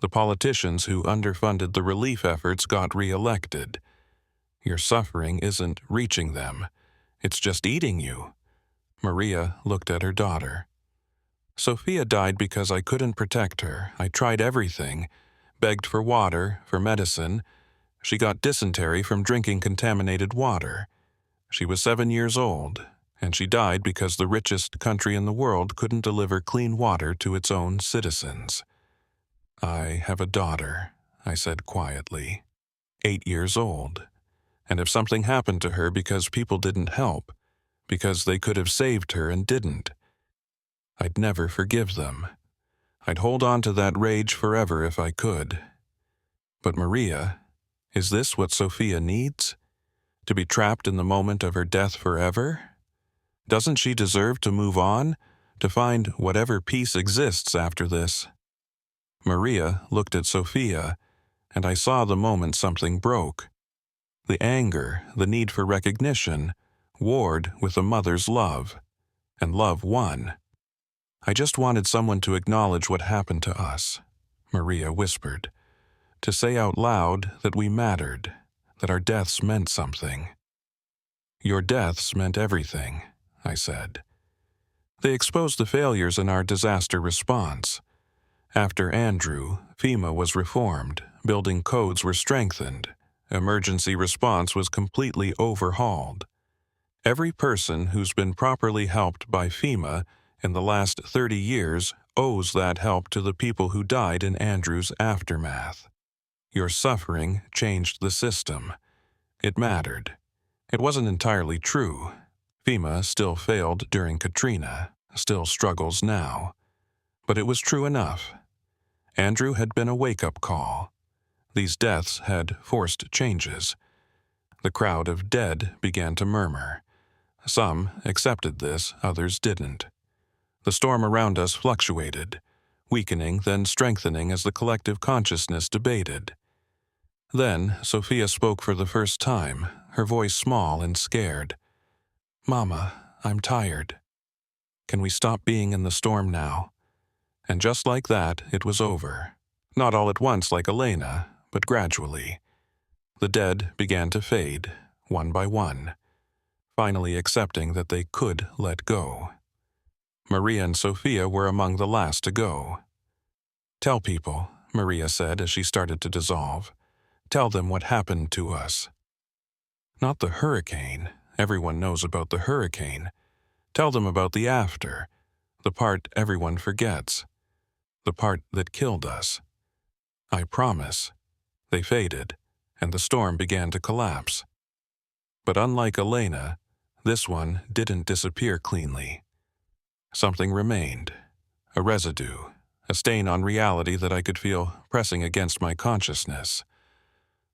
The politicians who underfunded the relief efforts got re-elected. Your suffering isn't reaching them. It's just eating you. Maria looked at her daughter. Sophia died because I couldn't protect her. I tried everything, begged for water, for medicine. She got dysentery from drinking contaminated water. She was 7 years old, and she died because the richest country in the world couldn't deliver clean water to its own citizens. I have a daughter, I said quietly, 8 years old, and if something happened to her because people didn't help, because they could have saved her and didn't, I'd never forgive them. I'd hold on to that rage forever if I could. But Maria, is this what Sophia needs? To be trapped in the moment of her death forever? Doesn't she deserve to move on, to find whatever peace exists after this? Maria looked at Sophia, and I saw the moment something broke. The anger, the need for recognition, warred with a mother's love, and love won. I just wanted someone to acknowledge what happened to us, Maria whispered, to say out loud that we mattered, that our deaths meant something. Your deaths meant everything, I said. They exposed the failures in our disaster response. After Andrew, FEMA was reformed, building codes were strengthened, emergency response was completely overhauled. Every person who's been properly helped by FEMA in the last 30 years owes that help to the people who died in Andrew's aftermath. Your suffering changed the system. It mattered. It wasn't entirely true. FEMA still failed during Katrina, still struggles now. But it was true enough. Andrew had been a wake-up call. These deaths had forced changes. The crowd of dead began to murmur. Some accepted this, others didn't. The storm around us fluctuated, weakening, then strengthening as the collective consciousness debated. Then Sophia spoke for the first time, her voice small and scared. "Mama, I'm tired. Can we stop being in the storm now?" And just like that, it was over. Not all at once like Elena, but gradually. The dead began to fade, one by one, finally accepting that they could let go. Maria and Sophia were among the last to go. "Tell people," Maria said as she started to dissolve. "Tell them what happened to us." "Not the hurricane. Everyone knows about the hurricane. Tell them about the after, the part everyone forgets, the part that killed us." I promise. They faded, and the storm began to collapse. But unlike Elena, this one didn't disappear cleanly. Something remained, a residue, a stain on reality that I could feel pressing against my consciousness.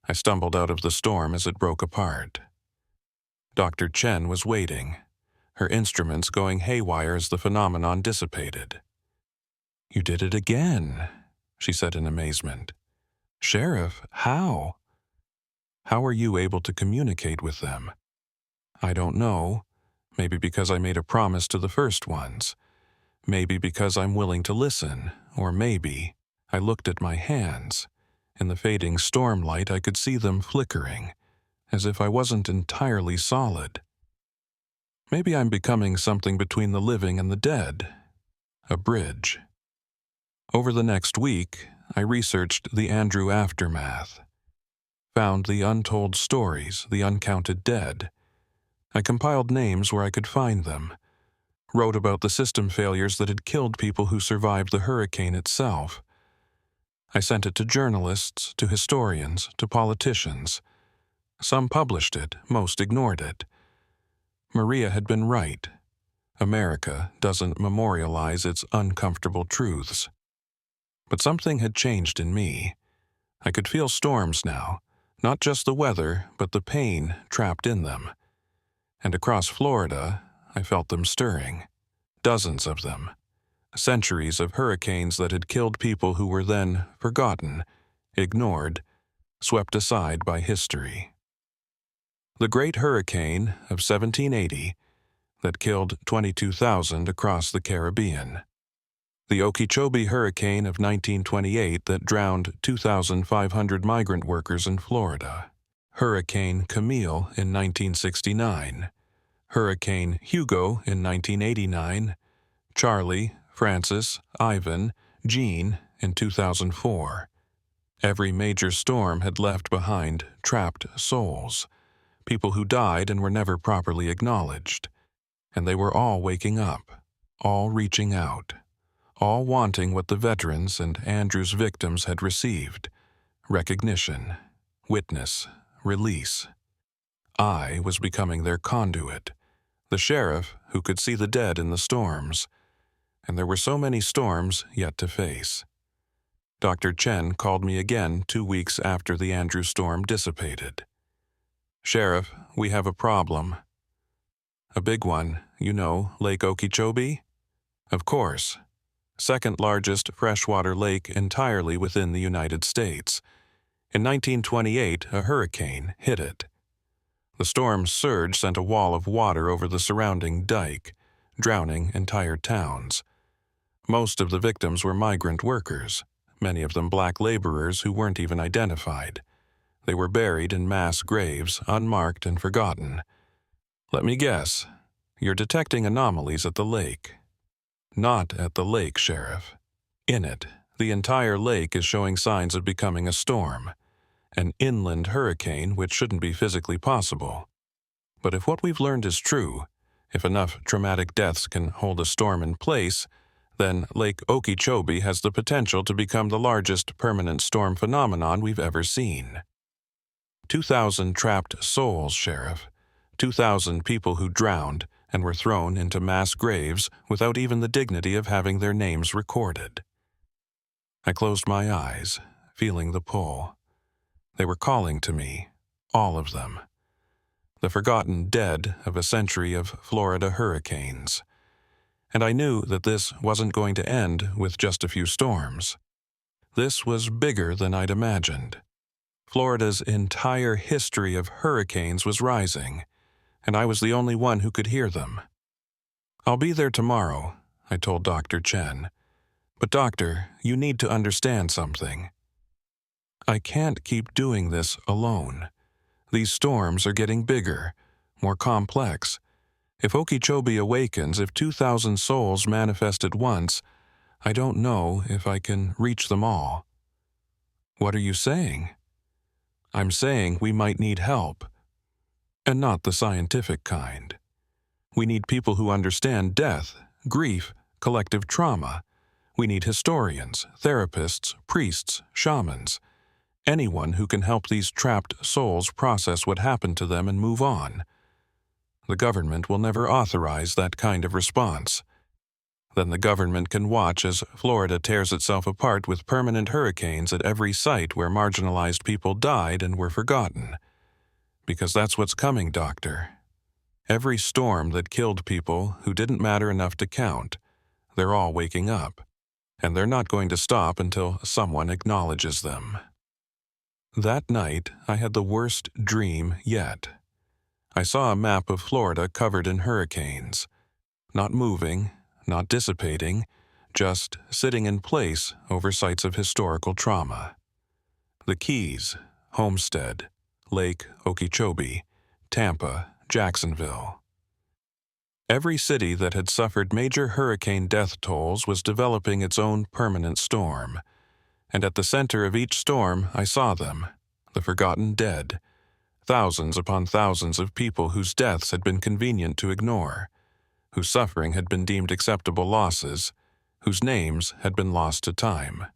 I stumbled out of the storm as it broke apart. Dr. Chen was waiting, her instruments going haywire as the phenomenon dissipated. "You did it again," she said in amazement. "Sheriff, how? How are you able to communicate with them?" "I don't know. Maybe because I made a promise to the first ones. Maybe because I'm willing to listen. Or maybe," I looked at my hands. In the fading storm light, I could see them flickering, as if I wasn't entirely solid. "Maybe I'm becoming something between the living and the dead. A bridge." Over the next week, I researched the Andrew aftermath. Found the untold stories, the uncounted dead. I compiled names where I could find them. Wrote about the system failures that had killed people who survived the hurricane itself. I sent it to journalists, to historians, to politicians. Some published it, most ignored it. Maria had been right. America doesn't memorialize its uncomfortable truths. But something had changed in me. I could feel storms now, not just the weather, but the pain trapped in them. And across Florida, I felt them stirring. Dozens of them. Centuries of hurricanes that had killed people who were then forgotten, ignored, swept aside by history. The Great Hurricane of 1780 that killed 22,000 across the Caribbean. The Okeechobee Hurricane of 1928 that drowned 2,500 migrant workers in Florida. Hurricane Camille in 1969. Hurricane Hugo in 1989, Charlie, Francis, Ivan, Jean in 2004. Every major storm had left behind trapped souls, people who died and were never properly acknowledged. And they were all waking up, all reaching out, all wanting what the veterans and Andrew's victims had received: recognition, witness, release. I was becoming their conduit, the sheriff who could see the dead in the storms. And there were so many storms yet to face. Dr. Chen called me again 2 weeks after the Andrew storm dissipated. "Sheriff, we have a problem." "A big one, you know, Lake Okeechobee?" "Of course. Second largest freshwater lake entirely within the United States. In 1928, a hurricane hit it. The storm's surge sent a wall of water over the surrounding dike, drowning entire towns. Most of the victims were migrant workers, many of them black laborers who weren't even identified. They were buried in mass graves, unmarked and forgotten. Let me guess, you're detecting anomalies at the lake." "Not at the lake, Sheriff. In it, the entire lake is showing signs of becoming a storm, an inland hurricane which shouldn't be physically possible. But if what we've learned is true, if enough traumatic deaths can hold a storm in place, then Lake Okeechobee has the potential to become the largest permanent storm phenomenon we've ever seen. 2,000 trapped souls, Sheriff. 2,000 people who drowned and were thrown into mass graves without even the dignity of having their names recorded." I closed my eyes, feeling the pull. They were calling to me, all of them. The forgotten dead of a century of Florida hurricanes. And I knew that this wasn't going to end with just a few storms. This was bigger than I'd imagined. Florida's entire history of hurricanes was rising, and I was the only one who could hear them. "I'll be there tomorrow," I told Dr. Chen. "But doctor, you need to understand something. I can't keep doing this alone. These storms are getting bigger, more complex. If Okeechobee awakens, if 2,000 souls manifest at once, I don't know if I can reach them all." "What are you saying?" "I'm saying we might need help. And not the scientific kind. We need people who understand death, grief, collective trauma. We need historians, therapists, priests, shamans. Anyone who can help these trapped souls process what happened to them and move on. The government will never authorize that kind of response. Then the government can watch as Florida tears itself apart with permanent hurricanes at every site where marginalized people died and were forgotten. Because that's what's coming, doctor. Every storm that killed people who didn't matter enough to count, they're all waking up. And they're not going to stop until someone acknowledges them." That night, I had the worst dream yet. I saw a map of Florida covered in hurricanes. Not moving, not dissipating, just sitting in place over sites of historical trauma. The Keys, Homestead, Lake Okeechobee, Tampa, Jacksonville. Every city that had suffered major hurricane death tolls was developing its own permanent storm. And at the center of each storm, I saw them, the forgotten dead. Thousands upon thousands of people whose deaths had been convenient to ignore, whose suffering had been deemed acceptable losses, whose names had been lost to time.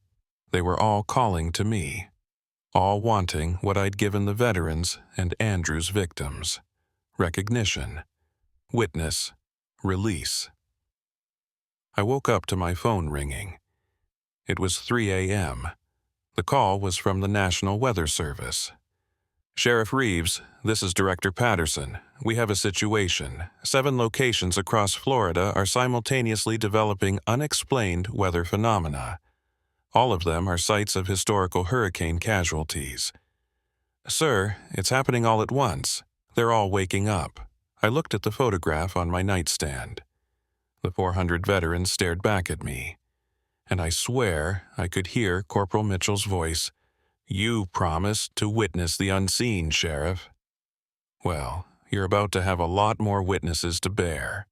They were all calling to me, all wanting what I'd given the veterans and Andrew's victims: recognition, witness, release. I woke up to my phone ringing. It was 3 a.m. The call was from the National Weather Service. "Sheriff Reeves, this is Director Patterson. We have a situation. 7 locations across Florida are simultaneously developing unexplained weather phenomena. All of them are sites of historical hurricane casualties." "Sir, it's happening all at once. They're all waking up." I looked at the photograph on my nightstand. The 400 veterans stared back at me. And I swear I could hear Corporal Mitchell's voice. "You promised to witness the unseen, Sheriff." Well, you're about to have a lot more witnesses to bear.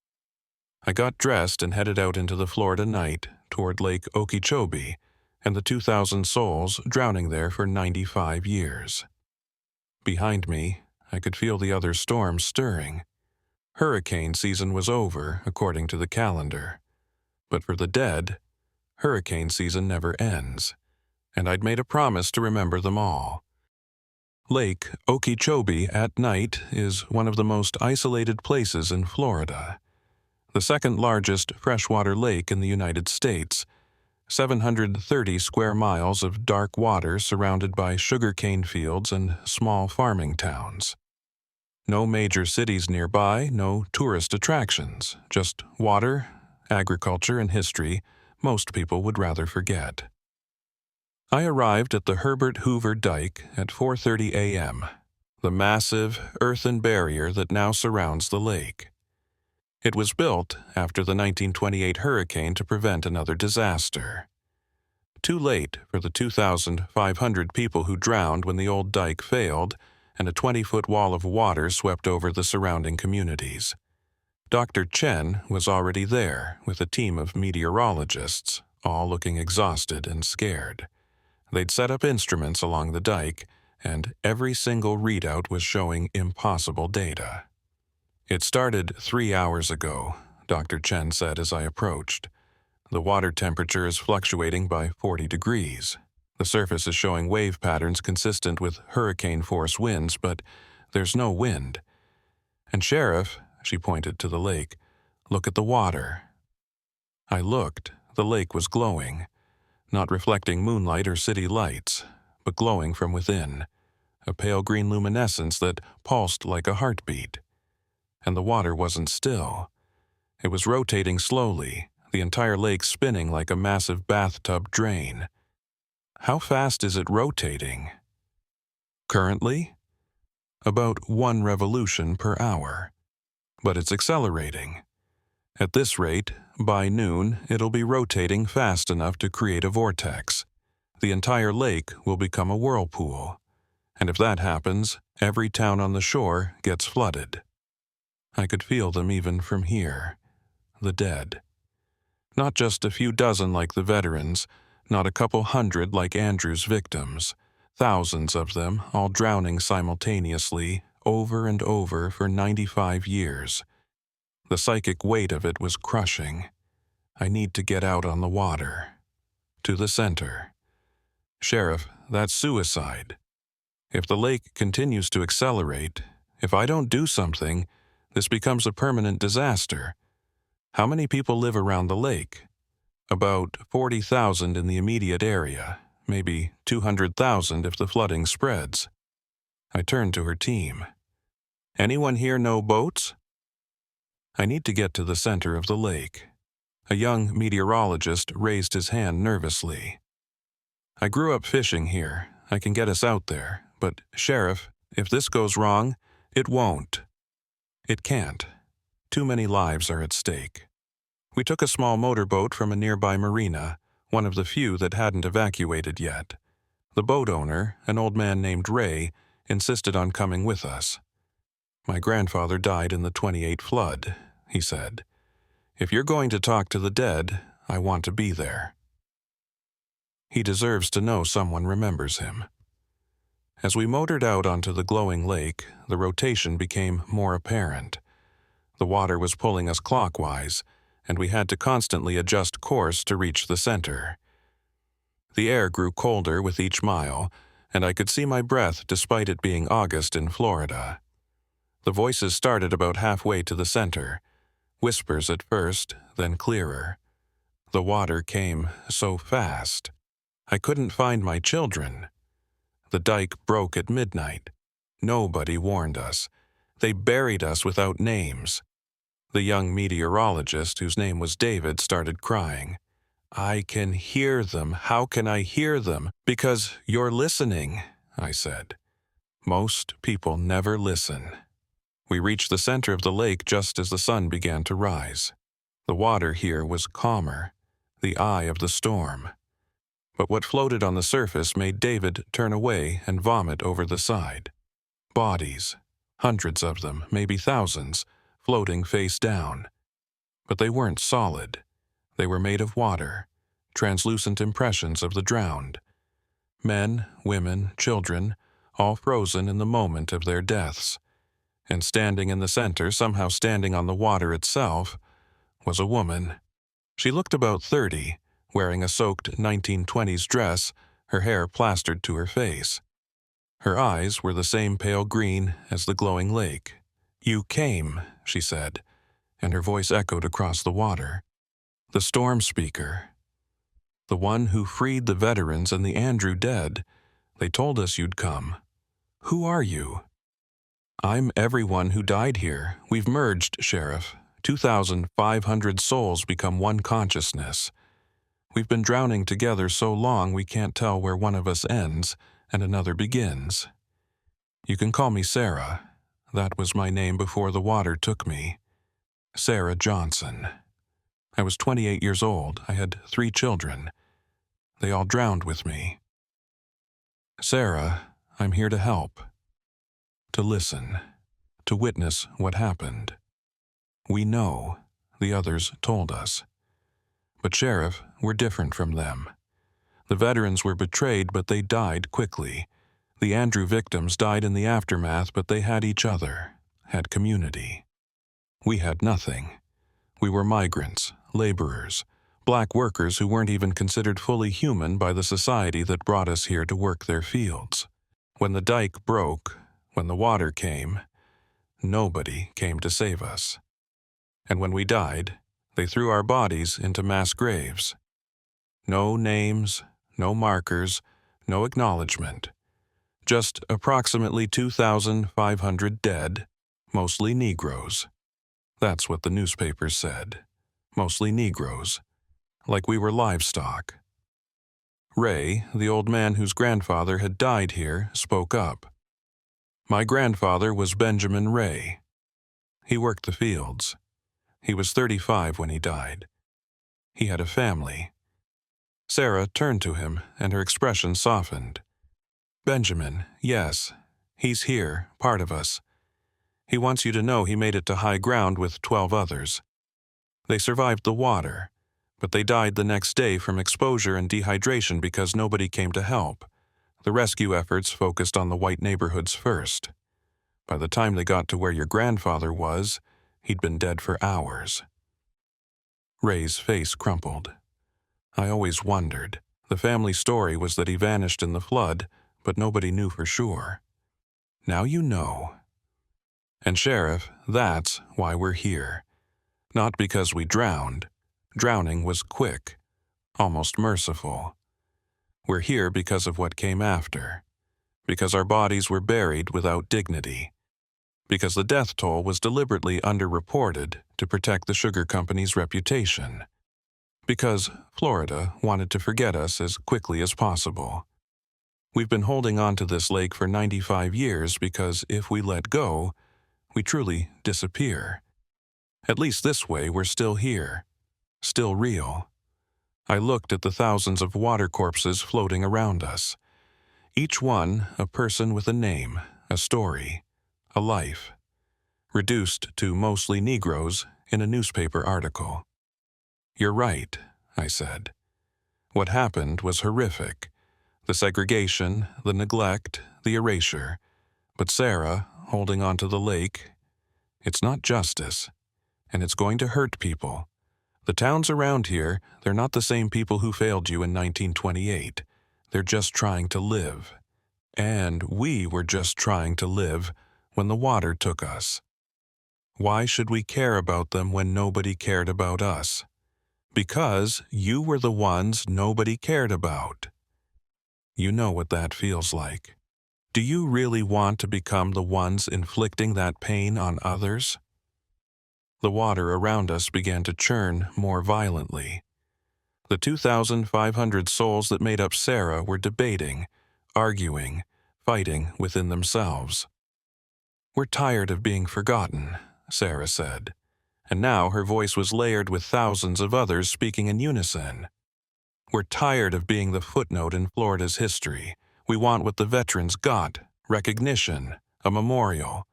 I got dressed and headed out into the Florida night toward Lake Okeechobee and the 2,000 souls drowning there for 95 years. Behind me, I could feel the other storms stirring. Hurricane season was over, according to the calendar. But for the dead, hurricane season never ends, and I'd made a promise to remember them all. Lake Okeechobee at night is one of the most isolated places in Florida. The second largest freshwater lake in the United States, 730 square miles of dark water surrounded by sugarcane fields and small farming towns. No major cities nearby, no tourist attractions, just water, agriculture, and history most people would rather forget. I arrived at the Herbert Hoover Dike at 4:30 a.m., the massive earthen barrier that now surrounds the lake. It was built after the 1928 hurricane to prevent another disaster. Too late for the 2,500 people who drowned when the old dike failed and a 20-foot wall of water swept over the surrounding communities. Dr. Chen was already there with a team of meteorologists, all looking exhausted and scared. They'd set up instruments along the dike, and every single readout was showing impossible data. "It started 3 hours ago," Dr. Chen said as I approached. "The water temperature is fluctuating by 40 degrees. The surface is showing wave patterns consistent with hurricane-force winds, but there's no wind. And Sheriff," she pointed to the lake, "look at the water." I looked. The lake was glowing, not reflecting moonlight or city lights, but glowing from within, a pale green luminescence that pulsed like a heartbeat. And the water wasn't still. It was rotating slowly, the entire lake spinning like a massive bathtub drain. How fast is it rotating? Currently? About 1 revolution per hour. But it's accelerating. At this rate, by noon, it'll be rotating fast enough to create a vortex. The entire lake will become a whirlpool. And if that happens, every town on the shore gets flooded. I could feel them even from here. The dead. Not just a few dozen like the veterans, not a couple hundred like Andrew's victims. Thousands of them, all drowning simultaneously, over and over for 95 years. The psychic weight of it was crushing. I need to get out on the water. To the center. "Sheriff, that's suicide. If the lake continues to accelerate, if I don't do something, this becomes a permanent disaster. How many people live around the lake?" "About 40,000 in the immediate area, maybe 200,000 if the flooding spreads." I turned to her team. "Anyone here know boats?" I need to get to the center of the lake. A young meteorologist raised his hand nervously. "I grew up fishing here. I can get us out there. But, Sheriff, if this goes wrong, it won't." "It can't. Too many lives are at stake." We took a small motorboat from a nearby marina, one of the few that hadn't evacuated yet. The boat owner, an old man named Ray, insisted on coming with us. "My grandfather died in the '28 flood," he said. "If you're going to talk to the dead, I want to be there." He deserves to know someone remembers him. As we motored out onto the glowing lake, the rotation became more apparent. The water was pulling us clockwise, and we had to constantly adjust course to reach the center. The air grew colder with each mile, and I could see my breath despite it being August in Florida. The voices started about halfway to the center, whispers at first, then clearer. The water came so fast. I couldn't find my children. The dike broke at midnight. Nobody warned us. They buried us without names. The young meteorologist, whose name was David, started crying. "I can hear them. How can I hear them?" "Because you're listening," I said. Most people never listen. We reached the center of the lake just as the sun began to rise. The water here was calmer, the eye of the storm. But what floated on the surface made David turn away and vomit over the side. Bodies. Hundreds of them, maybe thousands, floating face down. But they weren't solid. They were made of water, translucent impressions of the drowned. Men, women, children, all frozen in the moment of their deaths. And standing in the center, somehow standing on the water itself, was a woman. She looked about 30, wearing a soaked 1920s dress, her hair plastered to her face. Her eyes were the same pale green as the glowing lake. "You came," she said, and her voice echoed across the water. "The storm speaker. The one who freed the veterans and the Andrew dead. They told us you'd come. Who are you?" "I'm everyone who died here. We've merged, Sheriff. 2,500 souls become one consciousness. We've been drowning together so long we can't tell where one of us ends and another begins. You can call me Sarah. That was my name before the water took me. Sarah Johnson. I was 28 years old. I had 3 children. They all drowned with me. Sarah, I'm here to help. To listen. To witness what happened. We know. The others told us. But Sheriff, we're different from them. The veterans were betrayed, but they died quickly. The Andrew victims died in the aftermath, but they had each other, had community. We had nothing. We were migrants, laborers, black workers who weren't even considered fully human by the society that brought us here to work their fields. When the dike broke, when the water came, nobody came to save us. And when we died, they threw our bodies into mass graves. No names, no markers, no acknowledgement. Just approximately 2,500 dead, mostly Negroes. That's what the newspapers said. Mostly Negroes. Like we were livestock. Ray, the old man whose grandfather had died here, spoke up. My grandfather was Benjamin Ray. He worked the fields. He was 35 when he died. He had a family. Sarah turned to him, and her expression softened. Benjamin, yes, he's here, part of us. He wants you to know he made it to high ground with 12 others. They survived the water, but they died the next day from exposure and dehydration because nobody came to help. The rescue efforts focused on the white neighborhoods first. By the time they got to where your grandfather was, he'd been dead for hours. Ray's face crumpled. I always wondered. The family story was that he vanished in the flood, but nobody knew for sure. Now you know. And Sheriff, that's why we're here. Not because we drowned. Drowning was quick, almost merciful. We're here because of what came after. Because our bodies were buried without dignity. Because the death toll was deliberately underreported to protect the sugar company's reputation. Because Florida wanted to forget us as quickly as possible. We've been holding on to this lake for 95 years because if we let go, we truly disappear. At least this way we're still here, still real. I looked at the thousands of water corpses floating around us. Each one a person with a name, a story, a life. Reduced to mostly Negroes in a newspaper article. You're right, I said. What happened was horrific. The segregation, the neglect, the erasure. But Sarah, holding on to the lake, it's not justice. And it's going to hurt people. The towns around here, they're not the same people who failed you in 1928. They're just trying to live. And we were just trying to live when the water took us. Why should we care about them when nobody cared about us? Because you were the ones nobody cared about. You know what that feels like. Do you really want to become the ones inflicting that pain on others? The water around us began to churn more violently. The 2,500 souls that made up Sarah were debating, arguing, fighting within themselves. We're tired of being forgotten, Sarah said, and now her voice was layered with thousands of others speaking in unison. We're tired of being the footnote in Florida's history. We want what the veterans got, recognition, a memorial.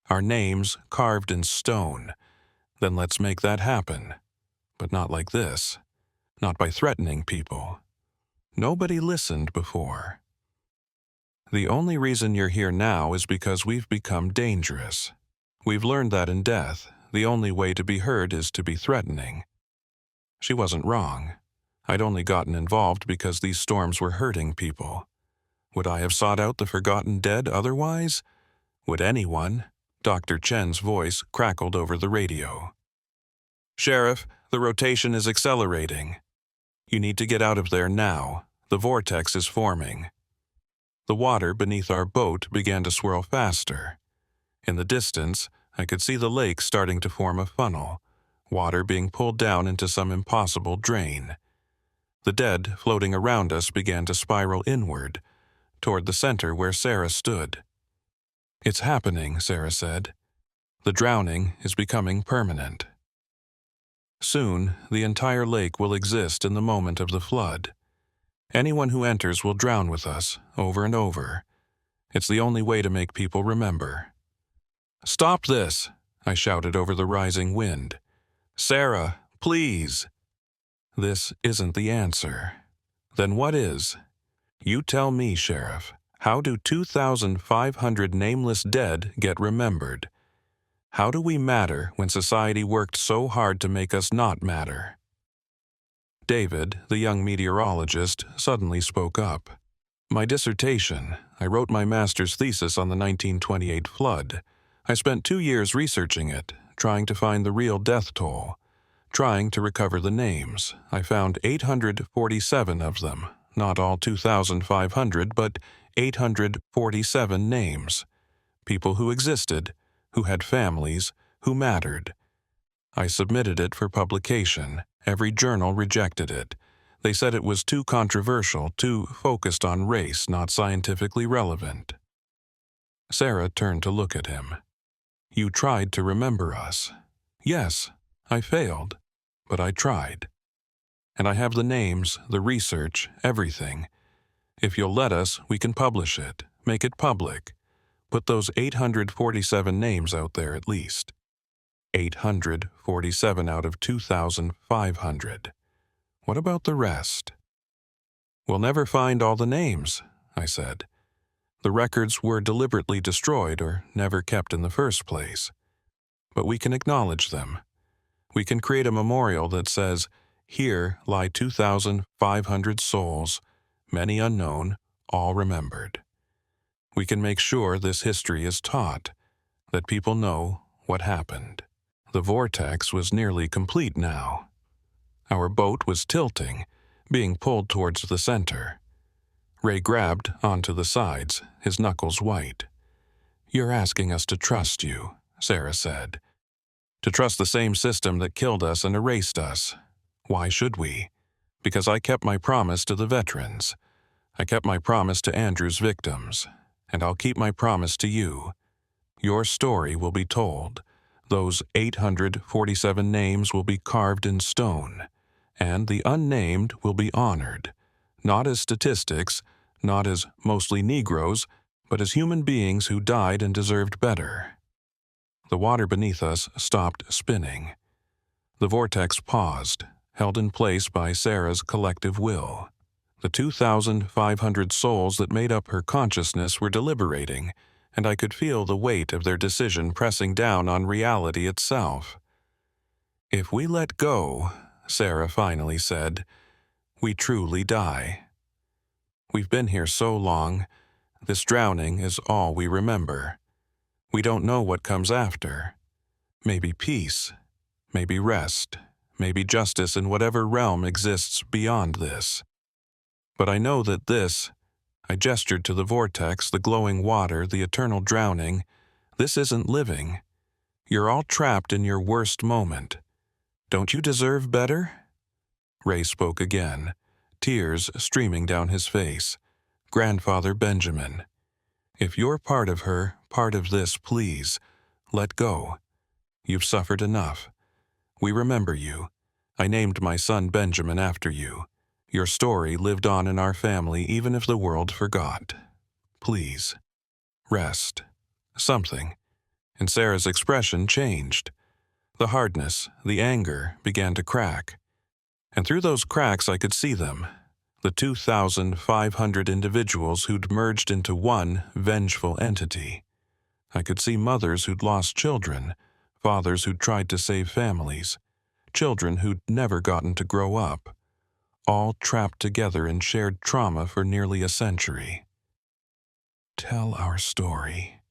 Our names carved in stone. Then let's make that happen. But not like this. Not by threatening people. Nobody listened before. The only reason you're here now is because we've become dangerous. We've learned that in death, the only way to be heard is to be threatening. She wasn't wrong. I'd only gotten involved because these storms were hurting people. Would I have sought out the forgotten dead otherwise? Would anyone? Dr. Chen's voice crackled over the radio. Sheriff, the rotation is accelerating. You need to get out of there now. The vortex is forming. The water beneath our boat began to swirl faster. In the distance, I could see the lake starting to form a funnel, water being pulled down into some impossible drain. The dead floating around us began to spiral inward, toward the center where Sarah stood. It's happening, Sarah said. The drowning is becoming permanent. Soon, the entire lake will exist in the moment of the flood. Anyone who enters will drown with us, over and over. It's the only way to make people remember. Stop this, I shouted over the rising wind. Sarah, please. This isn't the answer. Then what is? You tell me, Sheriff. How do 2,500 nameless dead get remembered? How do we matter when society worked so hard to make us not matter? David, the young meteorologist, suddenly spoke up. My dissertation. I wrote my master's thesis on the 1928 flood. I spent 2 years researching it, trying to find the real death toll, trying to recover the names. I found 847 of them, not all 2,500, but 847 names. People who existed, who had families, who mattered. I submitted it for publication. Every journal rejected it. They said it was too controversial, too focused on race, not scientifically relevant. Sarah turned to look at him. You tried to remember us. Yes, I failed, but I tried. And I have the names, the research, everything. If you'll let us, we can publish it, make it public. Put those 847 names out there at least. 847 out of 2,500. What about the rest? We'll never find all the names, I said. The records were deliberately destroyed or never kept in the first place. But we can acknowledge them. We can create a memorial that says, here lie 2,500 souls, many unknown, all remembered. We can make sure this history is taught, that people know what happened. The vortex was nearly complete now. Our boat was tilting, being pulled towards the center. Ray grabbed onto the sides, his knuckles white. You're asking us to trust you, Sarah said. To trust the same system that killed us and erased us. Why should we? Because I kept my promise to the veterans. I kept my promise to Andrew's victims. And I'll keep my promise to you. Your story will be told. Those 847 names will be carved in stone, and the unnamed will be honored, not as statistics, not as mostly Negroes, but as human beings who died and deserved better. The water beneath us stopped spinning. The vortex paused, held in place by Sarah's collective will. The 2,500 souls that made up her consciousness were deliberating, and I could feel the weight of their decision pressing down on reality itself. If we let go, Sarah finally said, we truly die. We've been here so long, this drowning is all we remember. We don't know what comes after. Maybe peace, maybe rest, maybe justice in whatever realm exists beyond this. But I know that this, I gestured to the vortex, the glowing water, the eternal drowning, this isn't living. You're all trapped in your worst moment. Don't you deserve better? Ray spoke again, tears streaming down his face. Grandfather Benjamin. If you're part of her, part of this, please, let go. You've suffered enough. We remember you. I named my son Benjamin after you. Your story lived on in our family even if the world forgot. Please. Rest. Something. and Sarah's expression changed. The hardness, the anger began to crack. And through those cracks I could see them, the 2,500 individuals who'd merged into one vengeful entity. I could see mothers who'd lost children, fathers who'd tried to save families, children who'd never gotten to grow up, all trapped together in shared trauma for nearly a century. "Tell our story,"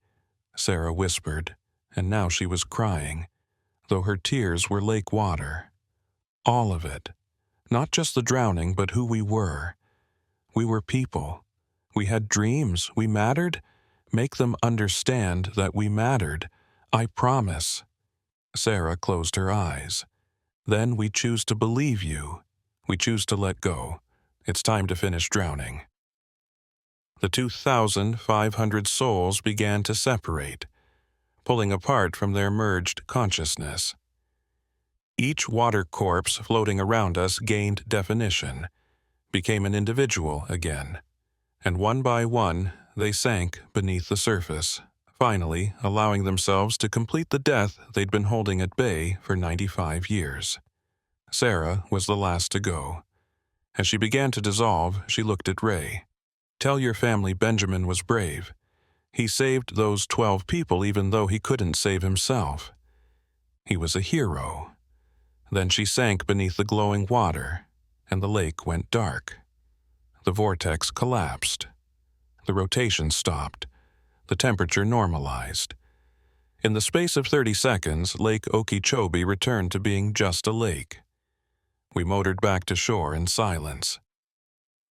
Sarah whispered, and now she was crying, though her tears were lake water. All of it. Not just the drowning, but who we were. We were people. We had dreams. We mattered. Make them understand that we mattered. I promise. Sarah closed her eyes. Then we choose to believe you. We choose to let go. It's time to finish drowning. The 2,500 souls began to separate, pulling apart from their merged consciousness. Each water corpse floating around us gained definition, became an individual again, and one by one they sank beneath the surface, finally allowing themselves to complete the death they'd been holding at bay for 95 years. Sarah was the last to go. As she began to dissolve, she looked at Ray. "Tell your family Benjamin was brave. He saved those 12 people even though he couldn't save himself. He was a hero." Then she sank beneath the glowing water, and the lake went dark. The vortex collapsed. The rotation stopped. The temperature normalized. In the space of 30 seconds, Lake Okeechobee returned to being just a lake. We motored back to shore in silence.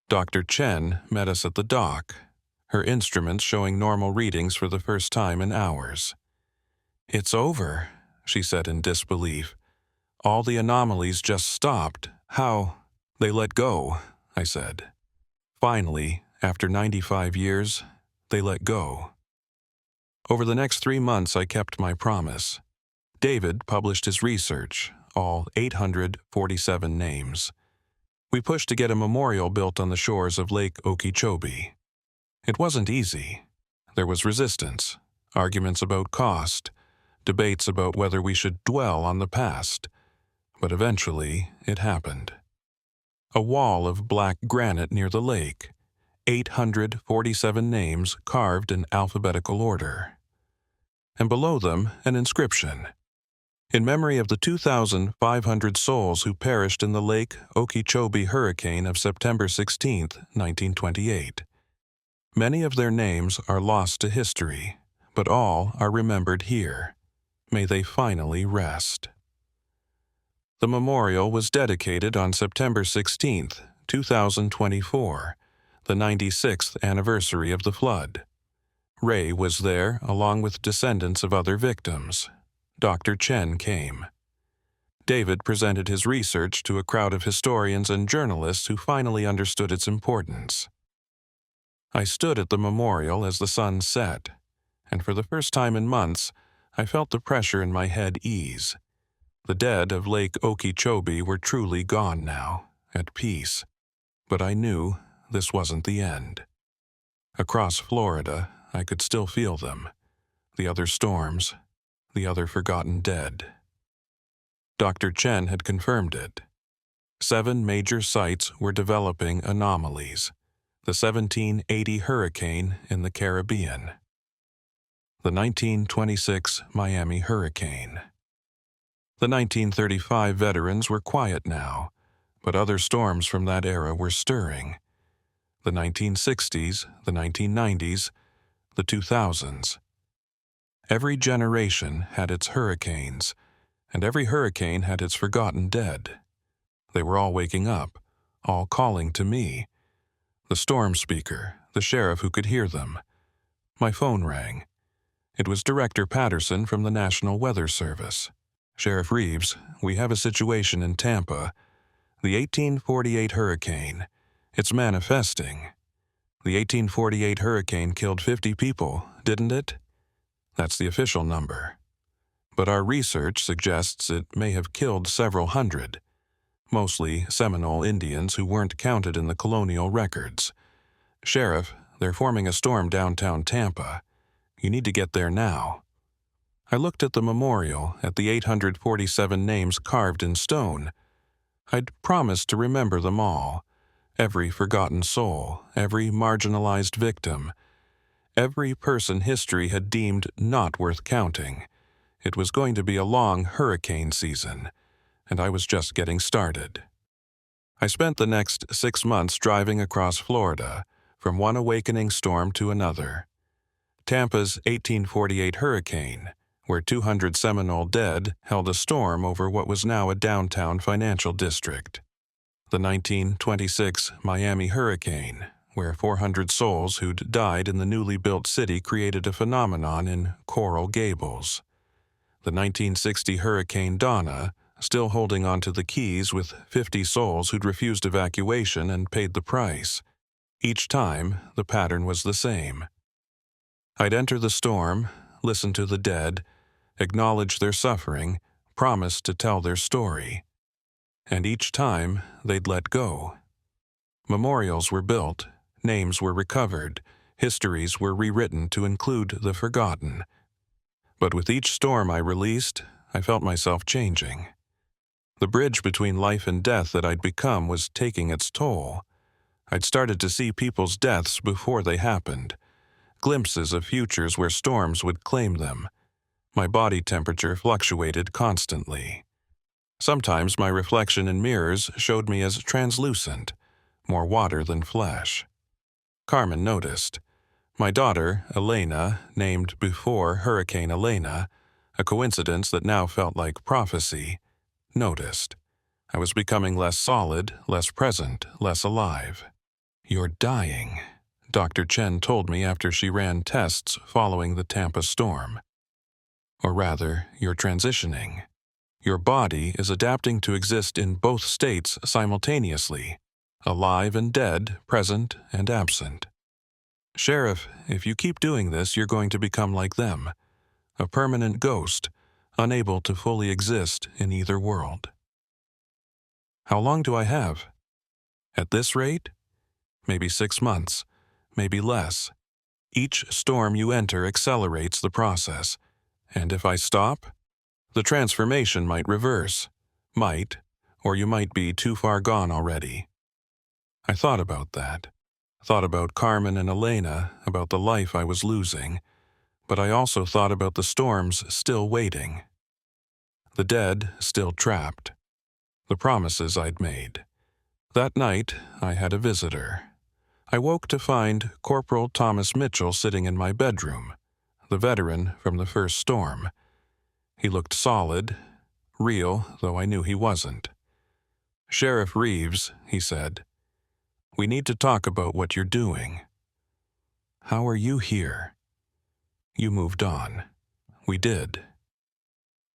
Dr. Chen met us at the dock, her instruments showing normal readings for the first time in hours. "It's over," she said in disbelief. "All the anomalies just stopped. How?" "They let go," I said. "Finally, after 95 years, they let go." Over the next 3 months, I kept my promise. David published his research, all 847 names. We pushed to get a memorial built on the shores of Lake Okeechobee. It wasn't easy. There was resistance, arguments about cost, debates about whether we should dwell on the past. But eventually, it happened. A wall of black granite near the lake, 847 names carved in alphabetical order. And below them, an inscription. "In memory of the 2,500 souls who perished in the Lake Okeechobee hurricane of September 16, 1928. Many of their names are lost to history, but all are remembered here. May they finally rest." The memorial was dedicated on September 16, 2024, the 96th anniversary of the flood. Ray was there, along with descendants of other victims. Dr. Chen came. David presented his research to a crowd of historians and journalists who finally understood its importance. I stood at the memorial as the sun set, and for the first time in months, I felt the pressure in my head ease. The dead of Lake Okeechobee were truly gone now, at peace. But I knew this wasn't the end. Across Florida, I could still feel them. The other storms, the other forgotten dead. Dr. Chen had confirmed it. 7 major sites were developing anomalies. The 1780 hurricane in the Caribbean. The 1926 Miami hurricane. The 1935 veterans were quiet now, but other storms from that era were stirring. The 1960s, the 1990s, the 2000s. Every generation had its hurricanes, and every hurricane had its forgotten dead. They were all waking up, all calling to me. The storm speaker, the sheriff who could hear them. My phone rang. It was Director Patterson from the National Weather Service. "Sheriff Reeves, we have a situation in Tampa. The 1848 hurricane. It's manifesting. The 1848 hurricane killed 50 people, didn't it? That's the official number. But our research suggests it may have killed several hundred, mostly Seminole Indians who weren't counted in the colonial records. Sheriff, they're forming a storm downtown Tampa. You need to get there now." I looked at the memorial, at the 847 names carved in stone. I'd promised to remember them all. Every forgotten soul, every marginalized victim, every person history had deemed not worth counting. It was going to be a long hurricane season, and I was just getting started. I spent the next 6 months driving across Florida, from one awakening storm to another. Tampa's 1848 hurricane, where 200 Seminole dead held a storm over what was now a downtown financial district. The 1926 Miami hurricane, where 400 souls who'd died in the newly built city created a phenomenon in Coral Gables. The 1960 Hurricane Donna, still holding onto the Keys with 50 souls who'd refused evacuation and paid the price. Each time, the pattern was the same. I'd enter the storm, listen to the dead, acknowledge their suffering, promise to tell their story. And each time, they'd let go. Memorials were built, names were recovered, histories were rewritten to include the forgotten. But with each storm I released, I felt myself changing. The bridge between life and death that I'd become was taking its toll. I'd started to see people's deaths before they happened, glimpses of futures where storms would claim them. My body temperature fluctuated constantly. Sometimes my reflection in mirrors showed me as translucent, more water than flesh. Carmen noticed. My daughter, Elena, named before Hurricane Elena, a coincidence that now felt like prophecy, noticed. I was becoming less solid, less present, less alive. "You're dying," Dr. Chen told me after she ran tests following the Tampa storm. Or rather, you're transitioning. Your body is adapting to exist in both states simultaneously, alive and dead, present and absent. Sheriff, if you keep doing this, you're going to become like them, a permanent ghost, unable to fully exist in either world. How long do I have? At this rate? Maybe 6 months, maybe less. Each storm you enter accelerates the process, and if I stop, the transformation might reverse, or you might be too far gone already. I thought about that. Thought about Carmen and Elena, about the life I was losing, but I also thought about the storms still waiting. The dead still trapped. The promises I'd made. That night, I had a visitor. I woke to find Corporal Thomas Mitchell sitting in my bedroom, the veteran from the first storm. He looked solid, real, though I knew he wasn't. "Sheriff Reeves," he said, "we need to talk about what you're doing. How are you here? You moved on. We did.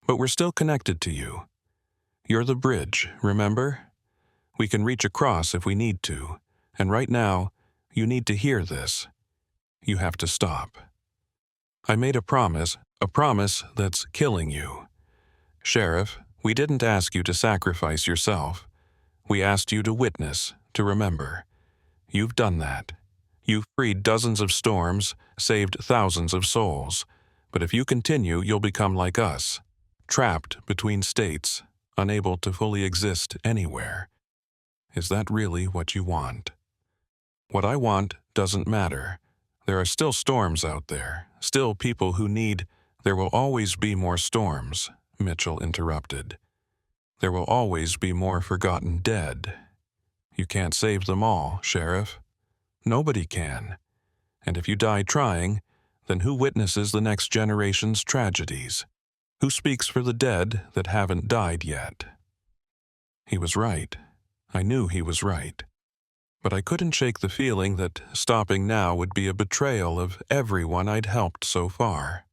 But we're still connected to you. You're the bridge, remember? We can reach across if we need to, and right now, you need to hear this. You have to stop. I made a promise that's killing you. Sheriff, we didn't ask you to sacrifice yourself. We asked you to witness, to remember. You've done that. You've freed dozens of storms, saved thousands of souls. But if you continue, you'll become like us, trapped between states, unable to fully exist anywhere. Is that really what you want?" "What I want doesn't matter. There are still storms out there, still people who need—" "There will always be more storms," Mitchell interrupted. "There will always be more forgotten dead. You can't save them all, Sheriff. Nobody can. And if you die trying, then who witnesses the next generation's tragedies? Who speaks for the dead that haven't died yet?" He was right. I knew he was right. But I couldn't shake the feeling that stopping now would be a betrayal of everyone I'd helped so far.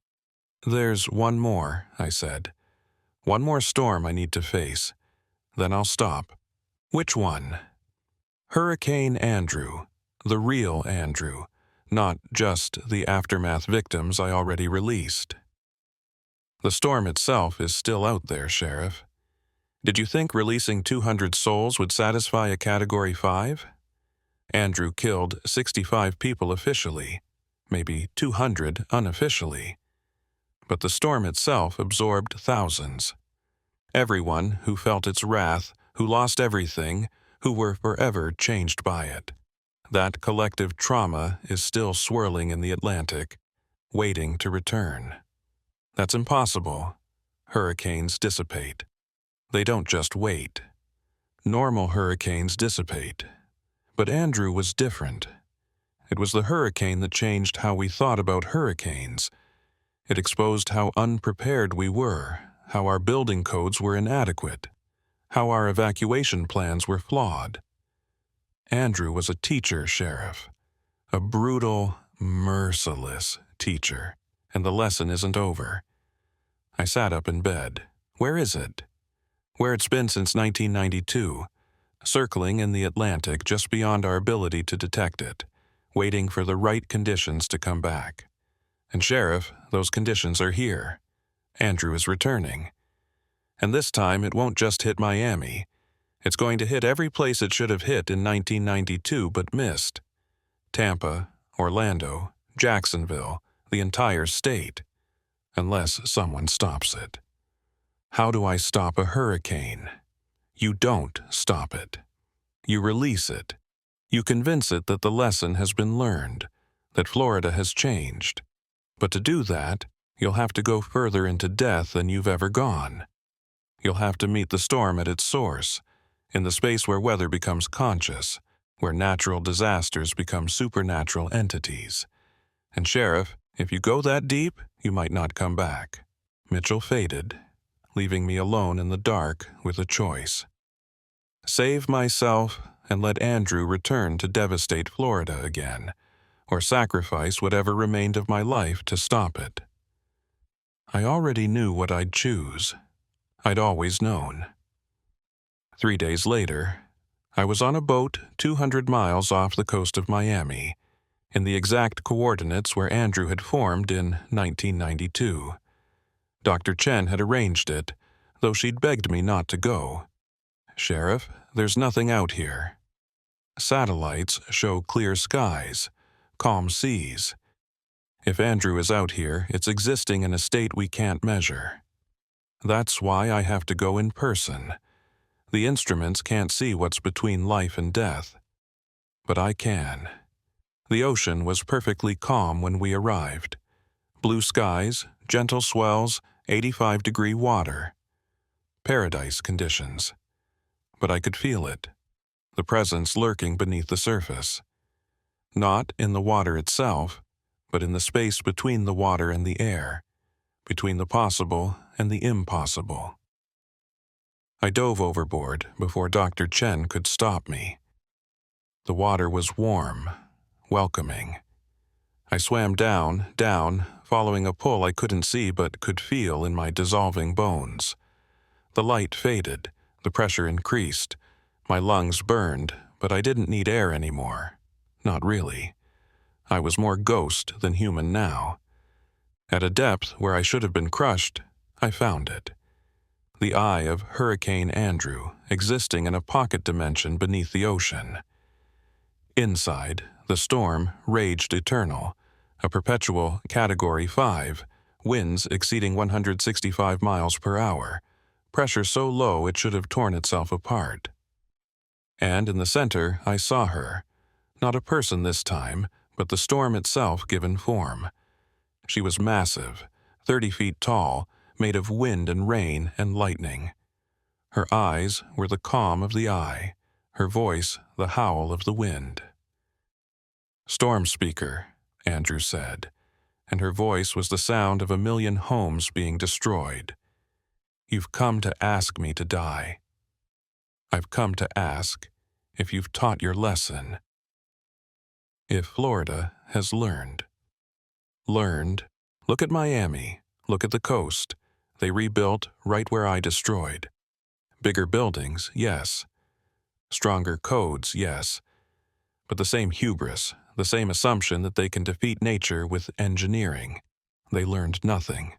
"There's one more," I said. "One more storm I need to face. Then I'll stop." "Which one?" "Hurricane Andrew. The real Andrew. Not just the aftermath victims I already released. The storm itself is still out there, Sheriff. Did you think releasing 200 souls would satisfy a Category 5? Andrew killed 65 people officially, maybe 200 unofficially. but the storm itself absorbed thousands. Everyone who felt its wrath, who lost everything, who were forever changed by it. That collective trauma is still swirling in the Atlantic, waiting to return. That's impossible. Hurricanes dissipate. They don't just wait. Normal hurricanes dissipate. But Andrew was different. It was the hurricane that changed how we thought about hurricanes. It exposed how unprepared we were, how our building codes were inadequate, how our evacuation plans were flawed. Andrew was a teacher, Sheriff. A brutal, merciless teacher. And the lesson isn't over. I sat up in bed. Where is it? Where it's been since 1992, circling in the Atlantic just beyond our ability to detect it, waiting for the right conditions to come back. And Sheriff, those conditions are here. Andrew is returning. And this time it won't just hit Miami. It's going to hit every place it should have hit in 1992 but missed. Tampa, Orlando, Jacksonville, the entire state. Unless someone stops it. How do I stop a hurricane? You don't stop it. You release it. You convince it that the lesson has been learned, that Florida has changed. But to do that, you'll have to go further into death than you've ever gone. You'll have to meet the storm at its source, in the space where weather becomes conscious, where natural disasters become supernatural entities. And Sheriff, if you go that deep, you might not come back. Mitchell faded, leaving me alone in the dark with a choice. Save myself and let Andrew return to devastate Florida again, or sacrifice whatever remained of my life to stop it. I already knew what I'd choose. I'd always known. 3 days later, I was on a boat 200 miles off the coast of Miami, in the exact coordinates where Andrew had formed in 1992. Dr. Chen had arranged it, though she'd begged me not to go. Sheriff, there's nothing out here. Satellites show clear skies, calm seas. If Andrew is out here, it's existing in a state we can't measure. That's why I have to go in person. The instruments can't see what's between life and death. But I can. The ocean was perfectly calm when we arrived. Blue skies, gentle swells, 85-degree water. Paradise conditions. But I could feel it, the presence lurking beneath the surface. Not in the water itself, but in the space between the water and the air, between the possible and the impossible. I dove overboard before Dr. Chen could stop me. The water was warm, welcoming. I swam down, following a pull I couldn't see but could feel in my dissolving bones. The light faded, the pressure increased. My lungs burned, but I didn't need air anymore. Not really. I was more ghost than human now. At a depth where I should have been crushed, I found it. The eye of Hurricane Andrew, existing in a pocket dimension beneath the ocean. Inside, the storm raged eternal, a perpetual Category 5, winds exceeding 165 miles per hour, pressure so low it should have torn itself apart. And in the center, I saw her. Not a person this time, but the storm itself given form. She was massive, 30 feet tall, made of wind and rain and lightning. Her eyes were the calm of the eye, her voice the howl of the wind. "Storm speaker," Andrew said, and her voice was the sound of 1,000,000 homes being destroyed. "You've come to ask me to die. I've come to ask if you've taught your lesson. If Florida has learned. Learned? Look at Miami. Look at the coast. They rebuilt right where I destroyed. Bigger buildings, yes. Stronger codes, yes. But the same hubris, the same assumption that they can defeat nature with engineering. They learned nothing.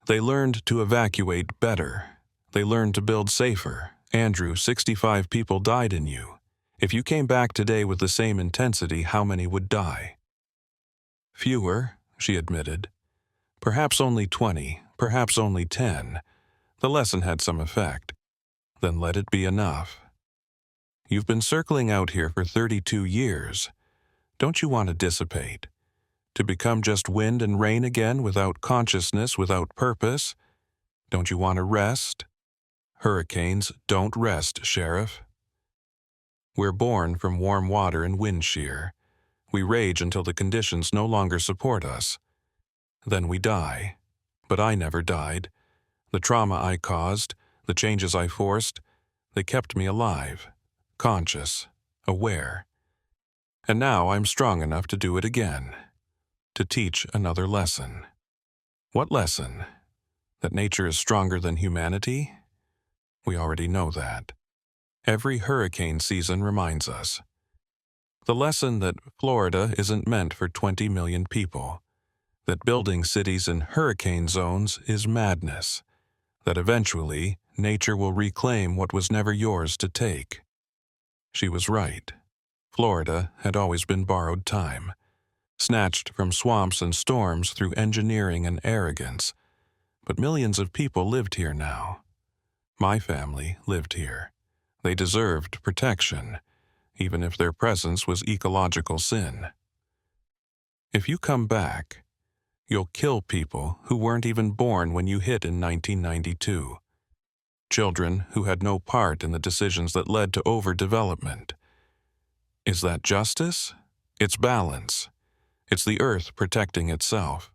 They learned to evacuate better. They learned to build safer. Andrew, 65 people died in you. If you came back today with the same intensity, how many would die?" "Fewer," she admitted. Perhaps only 20, perhaps only 10. The lesson had some effect. Then let it be enough. You've been circling out here for 32 years. Don't you want to dissipate? To become just wind and rain again without consciousness, without purpose? Don't you want to rest? Hurricanes don't rest, Sheriff. We're born from warm water and wind shear. We rage until the conditions no longer support us. Then we die. But I never died. The trauma I caused, the changes I forced, they kept me alive, conscious, aware. And now I'm strong enough to do it again, to teach another lesson. What lesson? That nature is stronger than humanity? We already know that. Every hurricane season reminds us. The lesson that Florida isn't meant for 20 million people, that building cities in hurricane zones is madness, that eventually nature will reclaim what was never yours to take. She was right. Florida had always been borrowed time, snatched from swamps and storms through engineering and arrogance. But millions of people lived here now. My family lived here. They deserved protection, even if their presence was ecological sin. If you come back, you'll kill people who weren't even born when you hit in 1992. Children who had no part in the decisions that led to overdevelopment. Is that justice? It's balance. It's the earth protecting itself.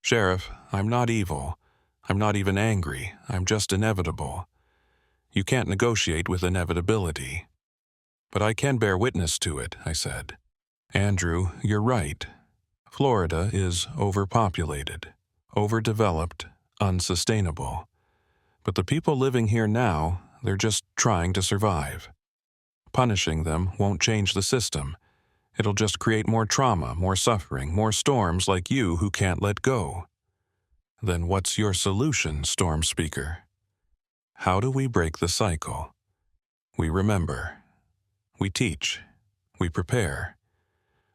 Sheriff, I'm not evil. I'm not even angry. I'm just inevitable. You can't negotiate with inevitability. But I can bear witness to it, I said. Andrew, you're right. Florida is overpopulated, overdeveloped, unsustainable. But the people living here now, they're just trying to survive. Punishing them won't change the system. It'll just create more trauma, more suffering, more storms like you who can't let go. Then what's your solution, Storm Speaker? How do we break the cycle? We remember. We teach. We prepare.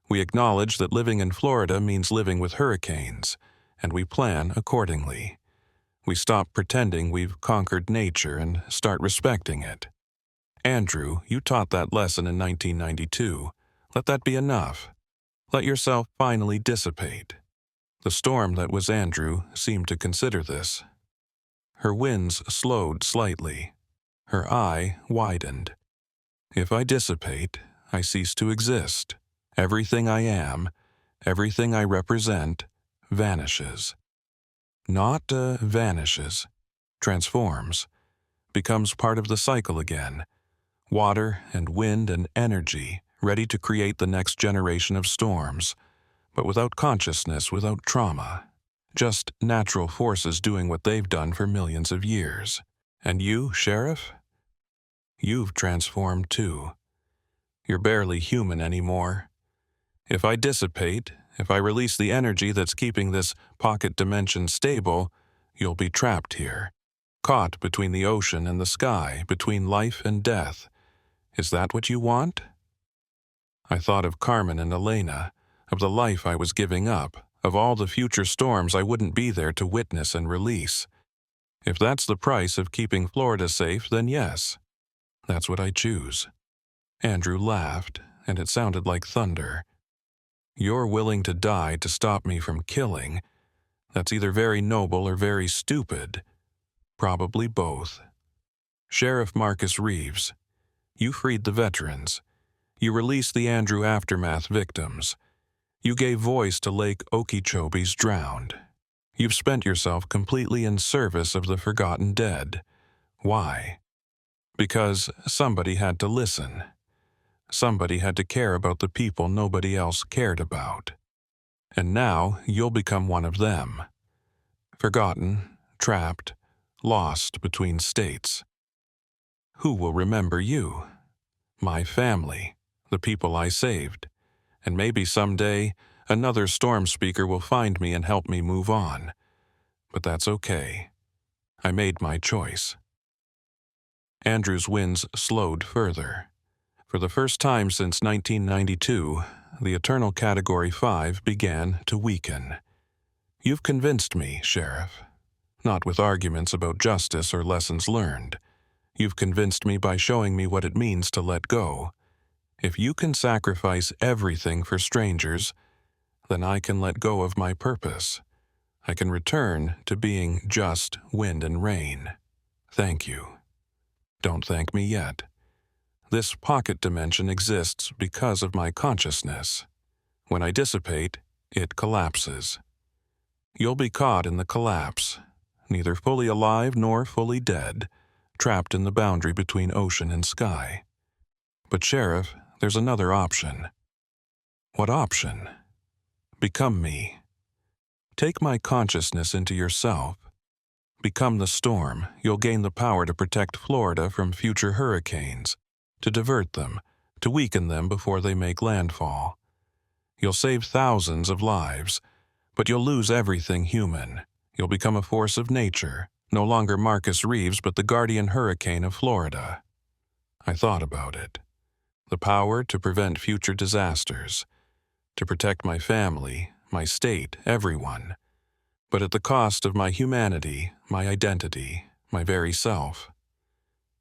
We acknowledge that living in Florida means living with hurricanes, and we plan accordingly. We stop pretending we've conquered nature and start respecting it. Andrew, you taught that lesson in 1992. Let that be enough. Let yourself finally dissipate. The storm that was Andrew seemed to consider this. Her winds slowed slightly. Her eye widened. If I dissipate, I cease to exist. Everything I am, everything I represent, vanishes. Not vanishes, transforms, becomes part of the cycle again. Water and wind and energy, ready to create the next generation of storms, but without consciousness, without trauma. Just natural forces doing what they've done for millions of years. And you, Sheriff? You've transformed too. You're barely human anymore. If I dissipate, if I release the energy that's keeping this pocket dimension stable, you'll be trapped here, caught between the ocean and the sky, between life and death. Is that what you want? I thought of Carmen and Elena, of the life I was giving up, of all the future storms I wouldn't be there to witness and release. If that's the price of keeping Florida safe, then yes, that's what I choose. Andrew laughed, and it sounded like thunder. You're willing to die to stop me from killing. That's either very noble or very stupid. Probably both. Sheriff Marcus Reeves, you freed the veterans. You released the Andrew aftermath victims. You gave voice to Lake Okeechobee's drowned. You've spent yourself completely in service of the forgotten dead. Why? Because somebody had to listen. Somebody had to care about the people nobody else cared about. And now you'll become one of them. Forgotten, trapped, lost between states. Who will remember you? My family, the people I saved. And maybe someday another storm speaker will find me and help me move on. But that's okay. I made my choice. Andrew's winds slowed further. For the first time since 1992, the eternal Category 5 began to weaken. You've convinced me, Sheriff. Not with arguments about justice or lessons learned. You've convinced me by showing me what it means to let go. If you can sacrifice everything for strangers, then I can let go of my purpose. I can return to being just wind and rain. Thank you. Don't thank me yet. This pocket dimension exists because of my consciousness. When I dissipate, it collapses. You'll be caught in the collapse, neither fully alive nor fully dead, trapped in the boundary between ocean and sky. But Sheriff, there's another option. What option? Become me. Take my consciousness into yourself. Become the storm. You'll gain the power to protect Florida from future hurricanes, to divert them, to weaken them before they make landfall. You'll save thousands of lives, but you'll lose everything human. You'll become a force of nature, no longer Marcus Reeves but the guardian hurricane of Florida. I thought about it. The power to prevent future disasters, to protect my family, my state, everyone, but at the cost of my humanity, my identity, my very self.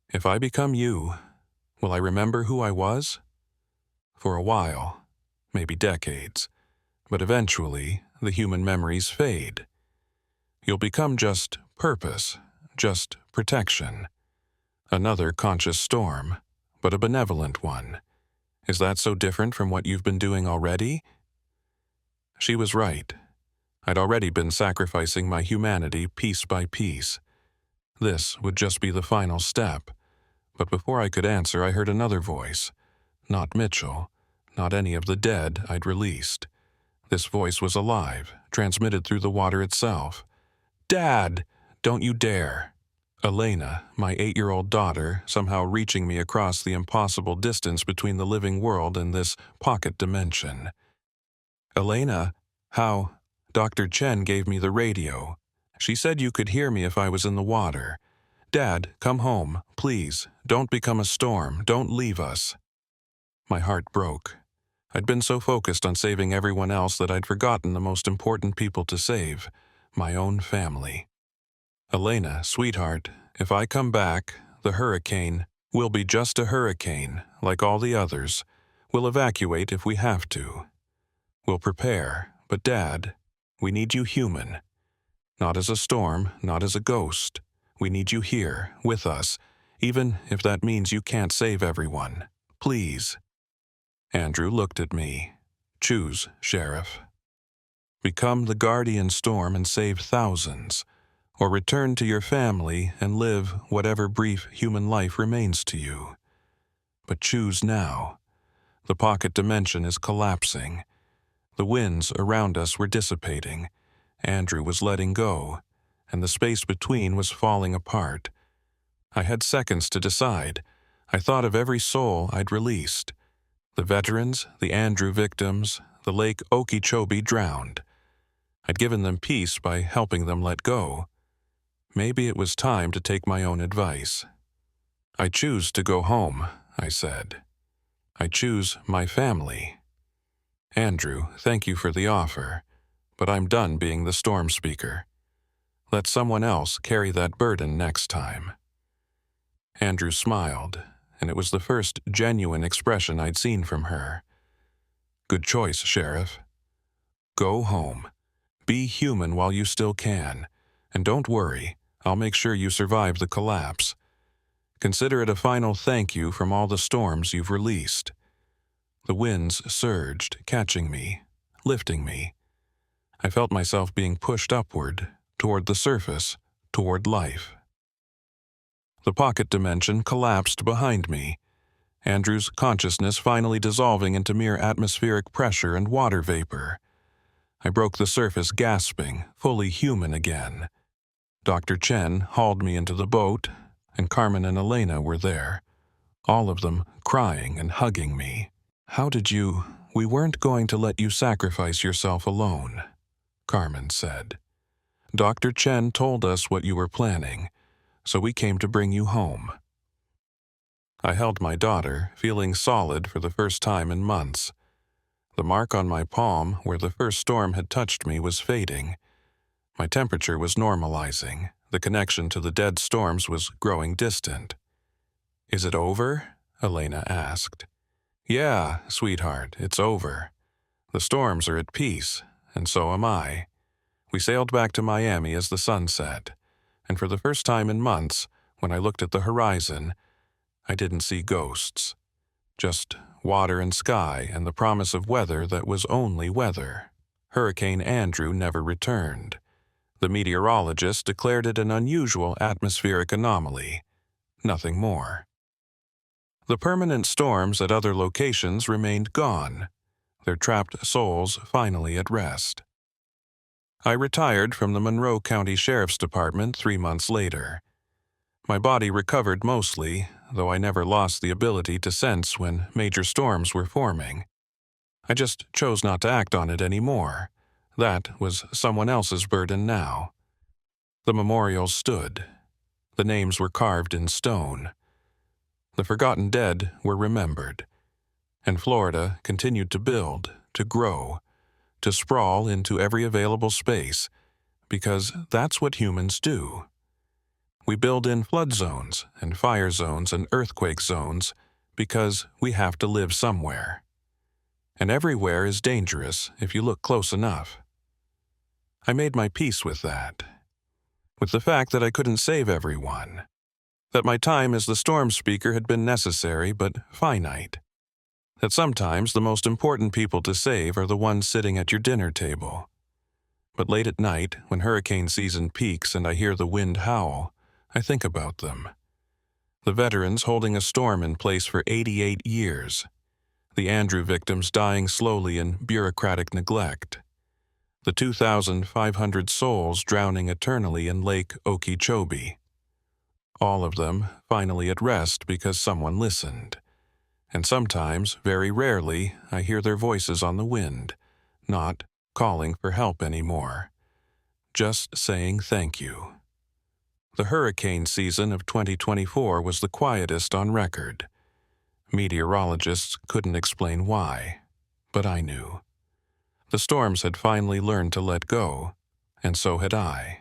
If I become you, will I remember who I was? For a while, maybe decades, but eventually the human memories fade. You'll become just purpose, just protection. Another conscious storm, but a benevolent one. Is that so different from what you've been doing already? She was right. I'd already been sacrificing my humanity piece by piece. This would just be the final step. But before I could answer, I heard another voice. Not Mitchell, not any of the dead I'd released. This voice was alive, transmitted through the water itself. "Dad, don't you dare." Elena, my 8-year-old daughter, somehow reaching me across the impossible distance between the living world and this pocket dimension. "Elena, how?" Dr. Chen gave me the radio. She said you could hear me if I was in the water. "Dad, come home, please. Don't become a storm. Don't leave us." My heart broke. I'd been so focused on saving everyone else that I'd forgotten the most important people to save, my own family. "Elena, sweetheart, if I come back, the hurricane will be just a hurricane, like all the others. We'll evacuate if we have to. We'll prepare, but Dad, we need you human. Not as a storm, not as a ghost. We need you here, with us, even if that means you can't save everyone. Please." Andrew looked at me. "Choose, Sheriff. Become the guardian storm and save thousands, or return to your family and live whatever brief human life remains to you. But choose now. The pocket dimension is collapsing. The winds around us were dissipating. Andrew was letting go, and the space between was falling apart. I had seconds to decide. I thought of every soul I'd released. The veterans, the Andrew victims, the Lake Okeechobee drowned. I'd given them peace by helping them let go. Maybe it was time to take my own advice. "I choose to go home," I said. "I choose my family. Andrew, thank you for the offer, but I'm done being the storm speaker. Let someone else carry that burden next time." Andrew smiled, and it was the first genuine expression I'd seen from her. "Good choice, Sheriff. Go home. Be human while you still can, and don't worry, I'll make sure you survive the collapse. Consider it a final thank you from all the storms you've released." The winds surged, catching me, lifting me. I felt myself being pushed upward, toward the surface, toward life. The pocket dimension collapsed behind me, Andrew's consciousness finally dissolving into mere atmospheric pressure and water vapor. I broke the surface gasping, fully human again. Dr. Chen hauled me into the boat, and Carmen and Elena were there, all of them crying and hugging me. "How did you... We weren't going to let you sacrifice yourself alone," Carmen said. "Dr. Chen told us what you were planning, so we came to bring you home." I held my daughter, feeling solid for the first time in months. The mark on my palm, where the first storm had touched me, was fading. My temperature was normalizing. The connection to the dead storms was growing distant. "Is it over?" Elena asked. "Yeah, sweetheart, it's over. The storms are at peace, and so am I." We sailed back to Miami as the sun set, and for the first time in months, when I looked at the horizon, I didn't see ghosts. Just water and sky and the promise of weather that was only weather. Hurricane Andrew never returned. The meteorologist declared it an unusual atmospheric anomaly. Nothing more. The permanent storms at other locations remained gone, their trapped souls finally at rest. I retired from the Monroe County Sheriff's Department 3 months later. My body recovered mostly, though I never lost the ability to sense when major storms were forming. I just chose not to act on it anymore. That was someone else's burden now. The memorials stood. The names were carved in stone. The forgotten dead were remembered. And Florida continued to build, to grow, to sprawl into every available space, because that's what humans do. We build in flood zones and fire zones and earthquake zones because we have to live somewhere. And everywhere is dangerous if you look close enough. I made my peace with that. With the fact that I couldn't save everyone. That my time as the storm speaker had been necessary but finite. That sometimes the most important people to save are the ones sitting at your dinner table. But late at night, when hurricane season peaks and I hear the wind howl, I think about them. The veterans holding a storm in place for 88 years. The Andrew victims dying slowly in bureaucratic neglect. The 2,500 souls drowning eternally in Lake Okeechobee. All of them finally at rest because someone listened. And sometimes, very rarely, I hear their voices on the wind, not calling for help anymore. Just saying thank you. The hurricane season of 2024 was the quietest on record. Meteorologists couldn't explain why, but I knew. The storms had finally learned to let go, and so had I.